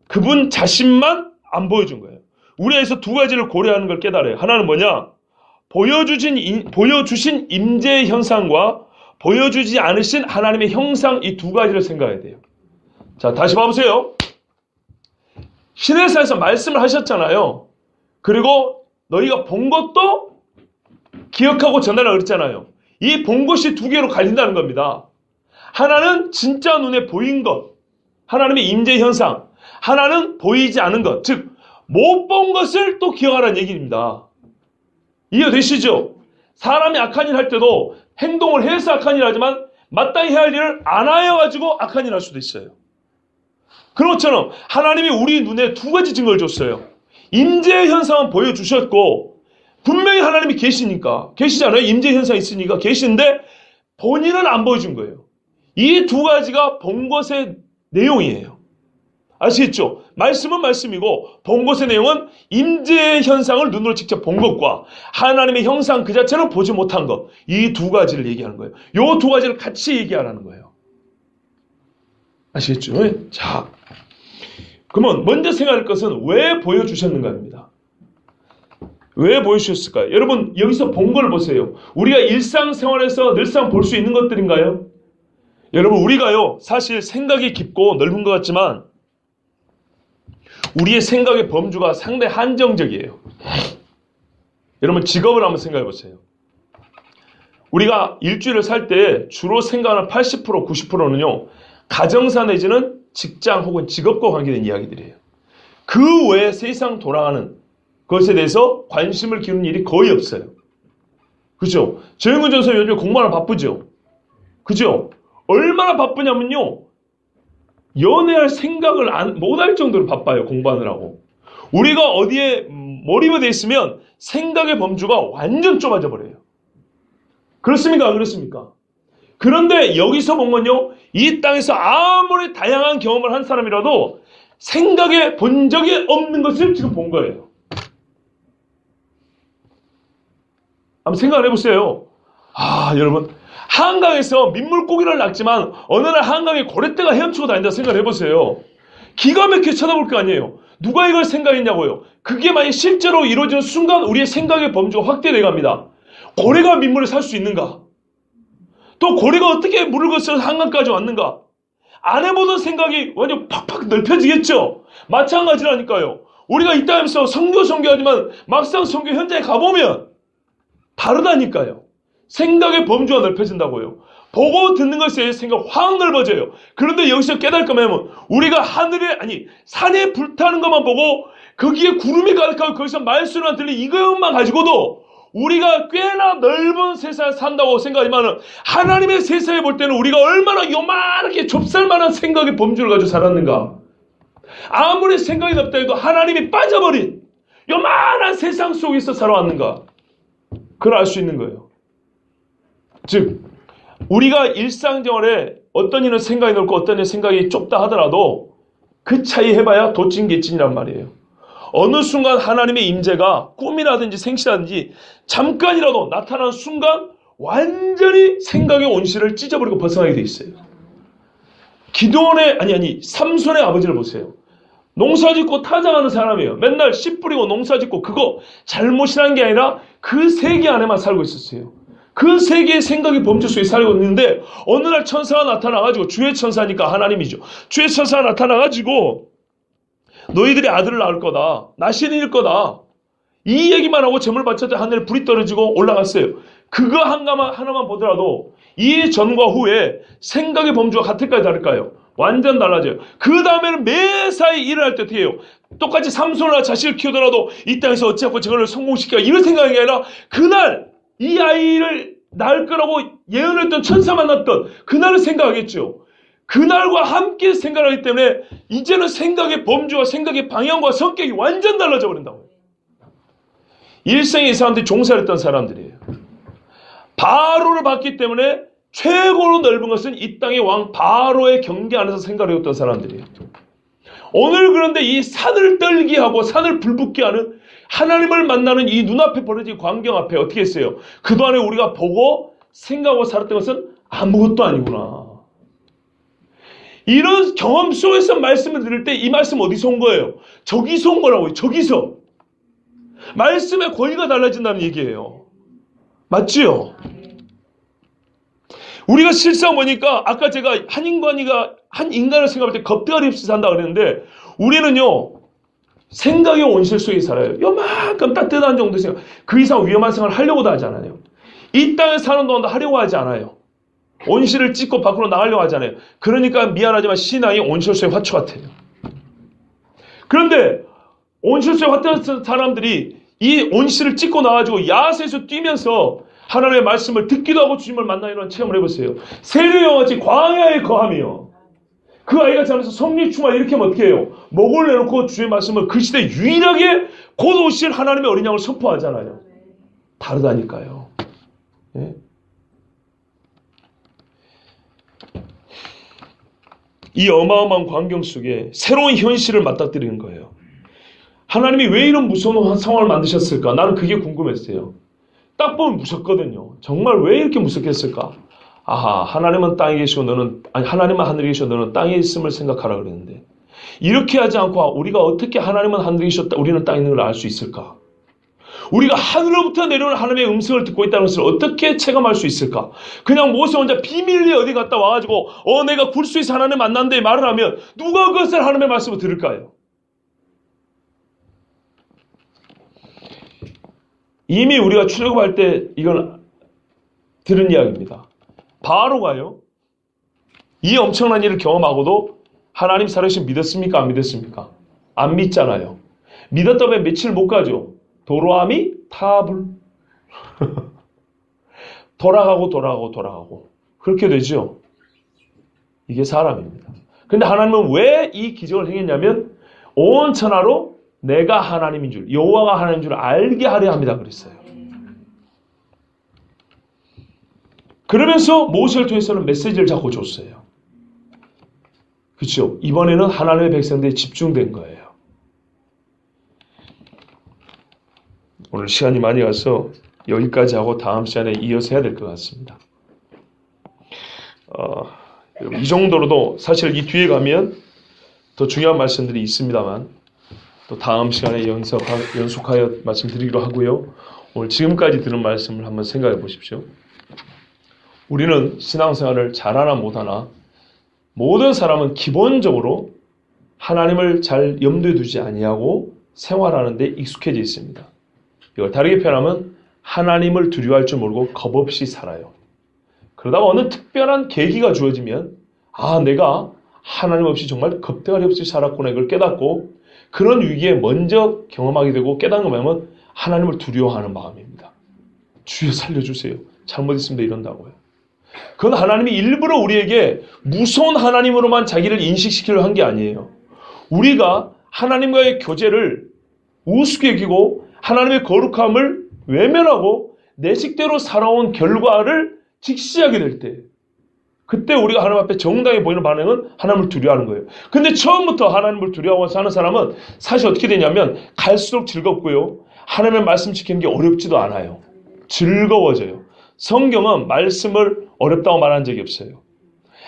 그분 자신만 안 보여준 거예요. 우리가 여기서 두 가지를 고려하는 걸 깨달아요. 하나는 뭐냐? 보여주신 임재의 형상과 보여주지 않으신 하나님의 형상 이 두 가지를 생각해야 돼요. 자, 다시 봐보세요. 시내산에서 말씀을 하셨잖아요. 그리고 너희가 본 것도 기억하고 전하라고 그랬잖아요. 이 본 것이 두 개로 갈린다는 겁니다. 하나는 진짜 눈에 보인 것, 하나님의 임재 현상. 하나는 보이지 않은 것, 즉 못 본 것을 또 기억하라는 얘기입니다. 이해되시죠? 사람이 악한 일 할 때도 행동을 해서 악한 일 하지만 마땅히 해야 할 일을 안 하여가지고 악한 일 할 수도 있어요. 그런 것처럼 하나님이 우리 눈에 두 가지 증거를 줬어요. 임재의 현상은 보여주셨고 분명히 하나님이 계시니까 계시잖아요. 임재 현상이 있으니까 계시는데 본인은 안 보여준 거예요. 이 두 가지가 본 것의 내용이에요. 아시겠죠? 말씀은 말씀이고 본 것의 내용은 임재의 현상을 눈으로 직접 본 것과 하나님의 형상 그 자체는 보지 못한 것, 이 두 가지를 얘기하는 거예요. 이 두 가지를 같이 얘기하라는 거예요. 아시겠죠? 자, 그러면 먼저 생각할 것은 왜 보여주셨는가입니다. 왜 보여주셨을까요? 여러분 여기서 본 걸 보세요. 우리가 일상생활에서 늘상 볼 수 있는 것들인가요? 여러분, 우리가요, 사실 생각이 깊고 넓은 것 같지만 우리의 생각의 범주가 상당히 한정적이에요. 여러분, 직업을 한번 생각해 보세요. 우리가 일주일을 살 때 주로 생각하는 80%, 90%는요, 가정사 내지는 직장 혹은 직업과 관계된 이야기들이에요. 그 외에 세상 돌아가는 것에 대해서 관심을 기울이는 일이 거의 없어요. 그죠? 조영근 전사 요즘에 공부하느라 바쁘죠? 그죠? 얼마나 바쁘냐면요, 연애할 생각을 못할 정도로 바빠요, 공부하느라고. 우리가 어디에 몰입이 돼 있으면 생각의 범주가 완전 좁아져 버려요. 그렇습니까? 안 그렇습니까? 그런데 여기서 보면요, 이 땅에서 아무리 다양한 경험을 한 사람이라도 생각에 본 적이 없는 것을 지금 본 거예요. 한번 생각을 해보세요. 여러분, 한강에서 민물고기를 낚지만 어느 날 한강에 고래떼가 헤엄치고 다닌다 생각을 해보세요. 기가 막히게 쳐다볼 거 아니에요. 누가 이걸 생각했냐고요. 그게 만약 실제로 이루어지는 순간 우리의 생각의 범주가 확대돼 갑니다. 고래가 민물에 살 수 있는가? 또 고래가 어떻게 물을 거쳐서 한강까지 왔는가? 안 해보던 생각이 완전 팍팍 넓혀지겠죠? 마찬가지라니까요. 우리가 이 땅에서 선교하지만 막상 선교 현장에 가보면 다르다니까요. 생각의 범주가 넓혀진다고요. 보고 듣는 것에 생각 확 넓어져요. 그런데 여기서 깨달을 거면 우리가 산에 불타는 것만 보고 거기에 구름이 가득하고 거기서 말소리만 들리 이것만 가지고도 우리가 꽤나 넓은 세상에 산다고 생각하지만 하나님의 세상에 볼 때는 우리가 얼마나 요만하게 좁쌀만한 생각의 범주를 가지고 살았는가. 아무리 생각이 넓다 해도 하나님이 빠져버린 요만한 세상 속에서 살아왔는가. 그걸 알 수 있는 거예요. 즉 우리가 일상생활에 어떤 이는 생각이 넓고 어떤 이는 생각이 좁다 하더라도 그 차이 해봐야 도찐개찐이란 말이에요. 어느 순간 하나님의 임재가 꿈이라든지 생시라든지 잠깐이라도 나타나는 순간 완전히 생각의 온실을 찢어버리고 벗어나게 돼 있어요. 삼손의 아버지를 보세요. 농사짓고 타작하는 사람이에요. 맨날 씨 뿌리고 농사짓고 그거 잘못이라는 게 아니라 그 세계 안에만 살고 있었어요. 그 세계의 생각의 범주 속에 살고 있는데 어느 날 천사가 나타나가지고, 주의 천사니까 하나님이죠. 주의 천사가 나타나가지고 너희들이 아들을 낳을 거다. 나신일 거다. 이 얘기만 하고 제물 바쳤더니 하늘에 불이 떨어지고 올라갔어요. 그거 하나만 보더라도 이 전과 후에 생각의 범주가 같을까요, 다를까요? 완전 달라져요. 그 다음에는 매사에 일을 할 때 어떻게 해요? 똑같이 삼손이나 자식을 키우더라도 이 땅에서 어찌하고 저거를 성공시켜야 이런 생각이 아니라 그날 이 아이를 낳을 거라고 예언했던 천사 만났던 그날을 생각하겠죠. 그날과 함께 생각하기 때문에 이제는 생각의 범주와 생각의 방향과 성격이 완전 달라져 버린다고요. 일생에 이 사람들이 종사를 했던 사람들이에요. 바로를 봤기 때문에 최고로 넓은 것은 이 땅의 왕 바로의 경계 안에서 생각을 해왔던 사람들이에요. 오늘 그런데 이 산을 떨게 하고 산을 불붙게 하는 하나님을 만나는 이 눈앞에 벌어진 광경 앞에 어떻게 했어요? 그동안에 우리가 보고 생각하고 살았던 것은 아무것도 아니구나. 이런 경험 속에서 말씀을 들을 때 이 말씀 어디서 온 거예요? 저기서 온 거라고요. 저기서. 말씀의 권위가 달라진다는 얘기예요. 맞지요? 우리가 실상 보니까 아까 제가 한 인간을 생각할 때 겁대가리 없이 산다 그랬는데 우리는요 생각의 온실 속에 살아요. 요만큼 따뜻한 정도의 생각. 그 이상 위험한 생활을 하려고도 하지 않아요. 이 땅에 사는 동안도 하려고 하지 않아요. 온실을 찢고 밖으로 나가려고 하잖아요. 그러니까 미안하지만 신앙이 온실 속의 화초 같아요. 그런데 온실 속에 화초 사람들이 이 온실을 찢고 나가지고 야생에서 뛰면서 하나님의 말씀을 듣기도 하고 주님을 만나 이런 체험을 해보세요. 세례와 같이 광야에 거하며 그 아이가 자면서 성령 충만 이렇게 하면 어떻게 해요? 목을 내놓고 주의 말씀을 그 시대 유일하게 곧 오실 하나님의 어린 양을 선포하잖아요. 다르다니까요. 네? 이 어마어마한 광경 속에 새로운 현실을 맞닥뜨리는 거예요. 하나님이 왜 이런 무서운 상황을 만드셨을까? 나는 그게 궁금했어요. 딱 보면 무섭거든요. 정말 왜 이렇게 무섭겠을까? 아하, 하나님은 땅에 계시고 하나님은 하늘에 계시고 너는 땅에 있음을 생각하라 그랬는데 이렇게 하지 않고 우리가 어떻게 하나님은 하늘에 계셨다 우리는 땅에 있는 걸 알 수 있을까? 우리가 하늘로부터 내려오는 하나님의 음성을 듣고 있다는 것을 어떻게 체감할 수 있을까? 그냥 모세 혼자 비밀리에 어디 갔다 와가지고 내가 굴수에서 하나님 만난데 말을 하면 누가 그것을 하나님의 말씀을 들을까요? 이미 우리가 출애굽할 때 이건 들은 이야기입니다. 바로가요. 이 엄청난 일을 경험하고도 하나님 살아계신 믿었습니까? 안 믿었습니까? 안 믿잖아요. 믿었다면 며칠 못 가죠. 도로아미 타불. 돌아가고 그렇게 되죠. 이게 사람입니다. 근데 하나님은 왜 이 기적을 행했냐면 온 천하로 내가 하나님인 줄, 여호와가 하나님인 줄 알게 하려 합니다. 그랬어요. 그러면서 모세를 통해서는 메시지를 자꾸 줬어요. 그렇죠? 이번에는 하나님의 백성들이 집중된 거예요. 오늘 시간이 많이 가서 여기까지 하고 다음 시간에 이어서 해야 될 것 같습니다. 이 정도로도 사실 이 뒤에 가면 더 중요한 말씀들이 있습니다만 또 다음 시간에 연속하여 말씀드리기로 하고요. 오늘 지금까지 들은 말씀을 한번 생각해 보십시오. 우리는 신앙생활을 잘하나 못하나 모든 사람은 기본적으로 하나님을 잘 염두에 두지 아니하고 생활하는 데 익숙해져 있습니다. 이걸 다르게 표현하면 하나님을 두려워할 줄 모르고 겁없이 살아요. 그러다가 어느 특별한 계기가 주어지면 내가 하나님 없이 정말 겁대가리 없이 살았구나 이걸 깨닫고 그런 위기에 먼저 경험하게 되고 깨닫는 거면 하나님을 두려워하는 마음입니다. 주여 살려주세요. 잘못했습니다. 이런다고요. 그건 하나님이 일부러 우리에게 무서운 하나님으로만 자기를 인식시키려고 한 게 아니에요. 우리가 하나님과의 교제를 우습게 여기고 하나님의 거룩함을 외면하고 내 식대로 살아온 결과를 직시하게 될 때 그때 우리가 하나님 앞에 정당히 보이는 반응은 하나님을 두려워하는 거예요. 근데 처음부터 하나님을 두려워하고 사는 사람은 사실 어떻게 되냐면 갈수록 즐겁고요. 하나님의 말씀 지키는 게 어렵지도 않아요. 즐거워져요. 성경은 말씀을 어렵다고 말한 적이 없어요.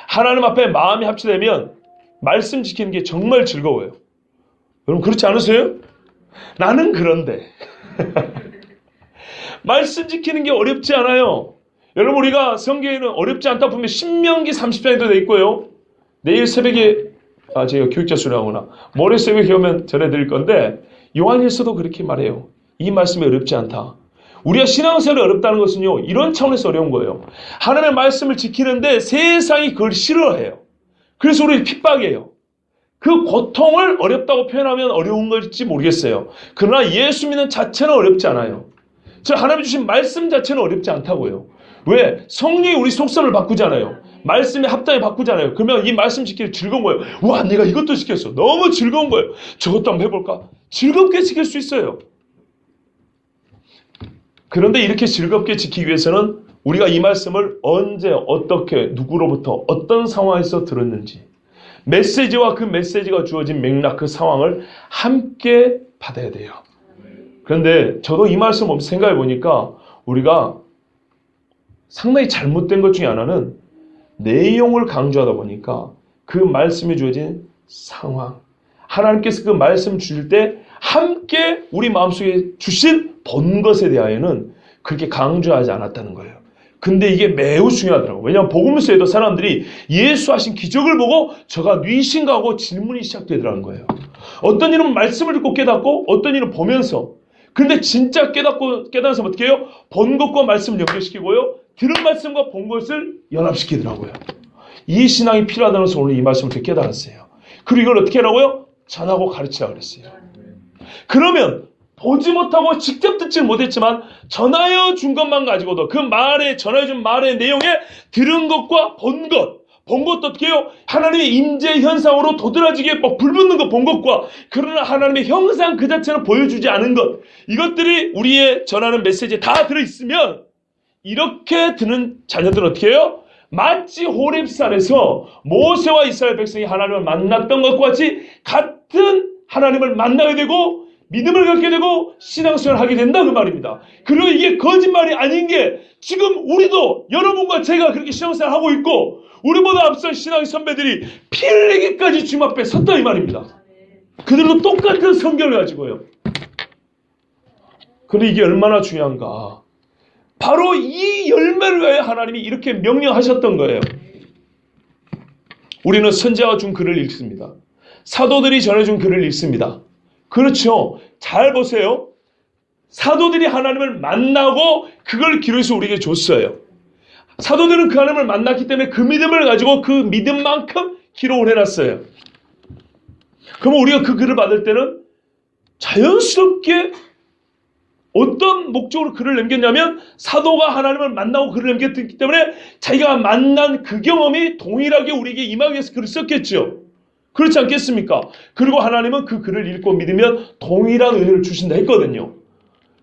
하나님 앞에 마음이 합치되면 말씀 지키는 게 정말 즐거워요. 여러분 그렇지 않으세요? 나는 그런데 말씀 지키는 게 어렵지 않아요. 여러분 우리가 성경에는 어렵지 않다 보면 신명기 30장에도 돼 있고요. 내일 새벽에 제가 교육자 수련하구나. 모레 새벽에 오면 전해드릴 건데 요한일서도 그렇게 말해요. 이 말씀이 어렵지 않다. 우리가 신앙생활이 어렵다는 것은요. 이런 차원에서 어려운 거예요. 하나님의 말씀을 지키는데 세상이 그걸 싫어해요. 그래서 우리 핍박이에요. 그 고통을 어렵다고 표현하면 어려운 걸지 모르겠어요. 그러나 예수 믿는 자체는 어렵지 않아요. 하나님 주신 말씀 자체는 어렵지 않다고요. 왜? 성령이 우리 속성을 바꾸잖아요. 말씀에 합당히 바꾸잖아요. 그러면 이 말씀 지키기 즐거운 거예요. 와, 내가 이것도 지켰어. 너무 즐거운 거예요. 저것도 한번 해볼까? 즐겁게 지킬 수 있어요. 그런데 이렇게 즐겁게 지키기 위해서는 우리가 이 말씀을 언제, 어떻게, 누구로부터, 어떤 상황에서 들었는지 메시지와 그 메시지가 주어진 맥락, 그 상황을 함께 받아야 돼요. 그런데 저도 이 말씀 보면서 생각해 보니까 우리가 상당히 잘못된 것 중에 하나는 내용을 강조하다 보니까 그 말씀이 주어진 상황, 하나님께서 그 말씀 주실 때 함께 우리 마음속에 주신 본 것에 대하여는 그렇게 강조하지 않았다는 거예요. 근데 이게 매우 중요하더라고요. 왜냐하면 복음서에도 사람들이 예수 하신 기적을 보고 저가 뉘신가하고 질문이 시작되더라는 거예요. 어떤 이는 말씀을 듣고 깨닫고 어떤 이는 보면서 근데 진짜 깨닫는 사람 어떻게 해요? 본 것과 말씀을 연결시키고요. 들은 말씀과 본 것을 연합시키더라고요. 이 신앙이 필요하다는 것을 오늘 이 말씀을 듣게 깨달았어요. 그리고 이걸 어떻게 하라고요? 전하고 가르치라고 그랬어요. 그러면 보지 못하고 직접 듣지 못했지만 전하여 준 것만 가지고도 그 말에 전하여 준 말의 내용에 들은 것과 본 것도 어떻게 해요? 하나님의 임재 현상으로 도드라지게 막 불붙는 거 본 것과 그러나 하나님의 형상 그 자체는 보여주지 않은 것 이것들이 우리의 전하는 메시지에 다 들어있으면 이렇게 듣는 자녀들은 어떻게 해요? 마치 호렙산에서 모세와 이스라엘 백성이 하나님을 만났던 것과 같이 같은 하나님을 만나게 되고 믿음을 갖게 되고 신앙생활을 하게 된다 그 말입니다. 그리고 이게 거짓말이 아닌 게 지금 우리도 여러분과 제가 그렇게 신앙생활을 하고 있고 우리보다 앞선 신앙 선배들이 피 흘리기까지 주님 앞에 섰다 이 말입니다. 그들도 똑같은 성경을 가지고요. 그런데 이게 얼마나 중요한가. 바로 이 열매를 위해 하나님이 이렇게 명령하셨던 거예요. 우리는 선지자가 준 글을 읽습니다. 사도들이 전해준 글을 읽습니다. 그렇죠. 잘 보세요. 사도들이 하나님을 만나고 그걸 기록해서 우리에게 줬어요. 사도들은 그 하나님을 만났기 때문에 그 믿음을 가지고 그 믿음만큼 기록을 해놨어요. 그러면 우리가 그 글을 받을 때는 자연스럽게 어떤 목적으로 글을 남겼냐면 사도가 하나님을 만나고 글을 남겼기 때문에 자기가 만난 그 경험이 동일하게 우리에게 임하기 위해서 글을 썼겠죠. 그렇지 않겠습니까? 그리고 하나님은 그 글을 읽고 믿으면 동일한 은혜를 주신다 했거든요.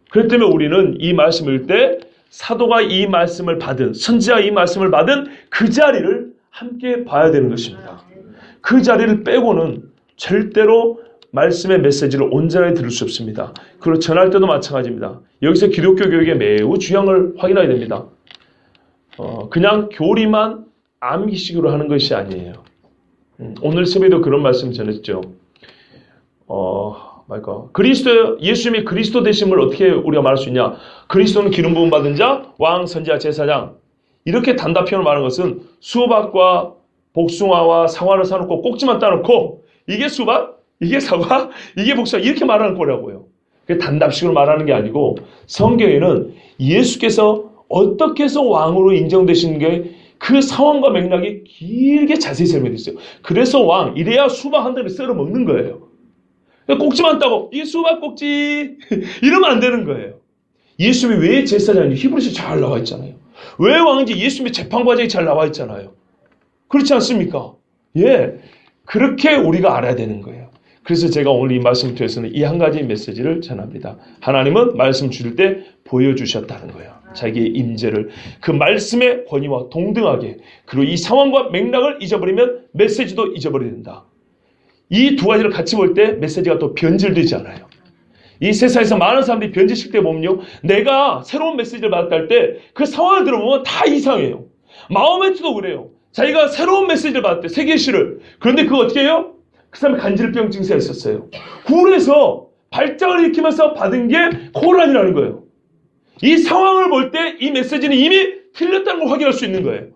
그렇기 때문에 우리는 이 말씀을 읽을 때 사도가 이 말씀을 받은, 선지자가 이 말씀을 받은 그 자리를 함께 봐야 되는 것입니다. 그 자리를 빼고는 절대로 말씀의 메시지를 온전하게 들을 수 없습니다. 그리고 전할 때도 마찬가지입니다. 여기서 기독교 교육에 매우 중요한 걸 확인해야 됩니다. 그냥 교리만 암기식으로 하는 것이 아니에요. 오늘 새벽에도 그런 말씀 전했죠. 그리스도, 예수님이 그리스도 되심을 어떻게 우리가 말할 수 있냐? 그리스도는 기름 부음 받은 자, 왕, 선지자, 제사장. 이렇게 단답형을 말하는 것은 수박과 복숭아와 사과를 사놓고 꼭지만 따놓고 이게 수박, 이게 사과, 이게 복숭아 이렇게 말하는 거라고요. 그게 단답식으로 말하는 게 아니고 성경에는 예수께서 어떻게 해서 왕으로 인정되신 게 그 상황과 맥락이 길게 자세히 설명되어 있어요. 그래서 왕, 이래야 수박 한 단을 썰어 먹는 거예요. 꼭지만 따고 이게 수박 꼭지 이러면 안 되는 거예요. 예수님이 왜 제사장인지 히브리서 잘 나와 있잖아요. 왜 왕인지 예수님의 재판 과정이 잘 나와 있잖아요. 그렇지 않습니까? 예, 그렇게 우리가 알아야 되는 거예요. 그래서 제가 오늘 이 말씀을 통해서는 이 한 가지 메시지를 전합니다. 하나님은 말씀 주실 때 보여주셨다는 거예요. 자기의 임재를 그 말씀의 권위와 동등하게, 그리고 이 상황과 맥락을 잊어버리면 메시지도 잊어버려야 된다. 이 두 가지를 같이 볼 때 메시지가 또 변질되지 않아요. 이 세상에서 많은 사람들이 변질식 때 보면요, 내가 새로운 메시지를 받았다 할 때 그 상황을 들어보면 다 이상해요. 마호메트도 그래요. 자기가 새로운 메시지를 받을 때 세계시를, 그런데 그거 어떻게 해요? 그 사람이 간질병 증세가 있었어요. 굴에서 발작을 일으키면서 받은 게 코란이라는 거예요. 이 상황을 볼 때 이 메시지는 이미 틀렸다는 걸 확인할 수 있는 거예요.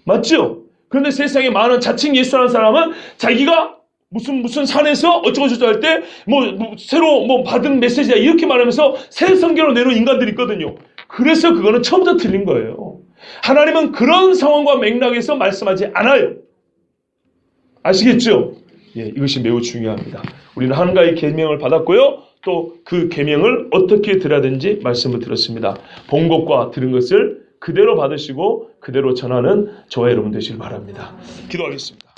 맞죠? 그런데 세상에 많은 자칭 예수라는 사람은 자기가 무슨 산에서 어쩌고저쩌고 할 때 새로 받은 메시지야 이렇게 말하면서 새 성경을 내놓은 인간들이 있거든요. 그래서 그거는 처음부터 틀린 거예요. 하나님은 그런 상황과 맥락에서 말씀하지 않아요. 아시겠죠? 예, 이것이 매우 중요합니다. 우리는 하나님의 계명을 받았고요. 또 그 계명을 어떻게 들어야 되는지 말씀을 들었습니다. 본 것과 들은 것을 그대로 받으시고 그대로 전하는 저와 여러분 되시길 바랍니다. 기도하겠습니다.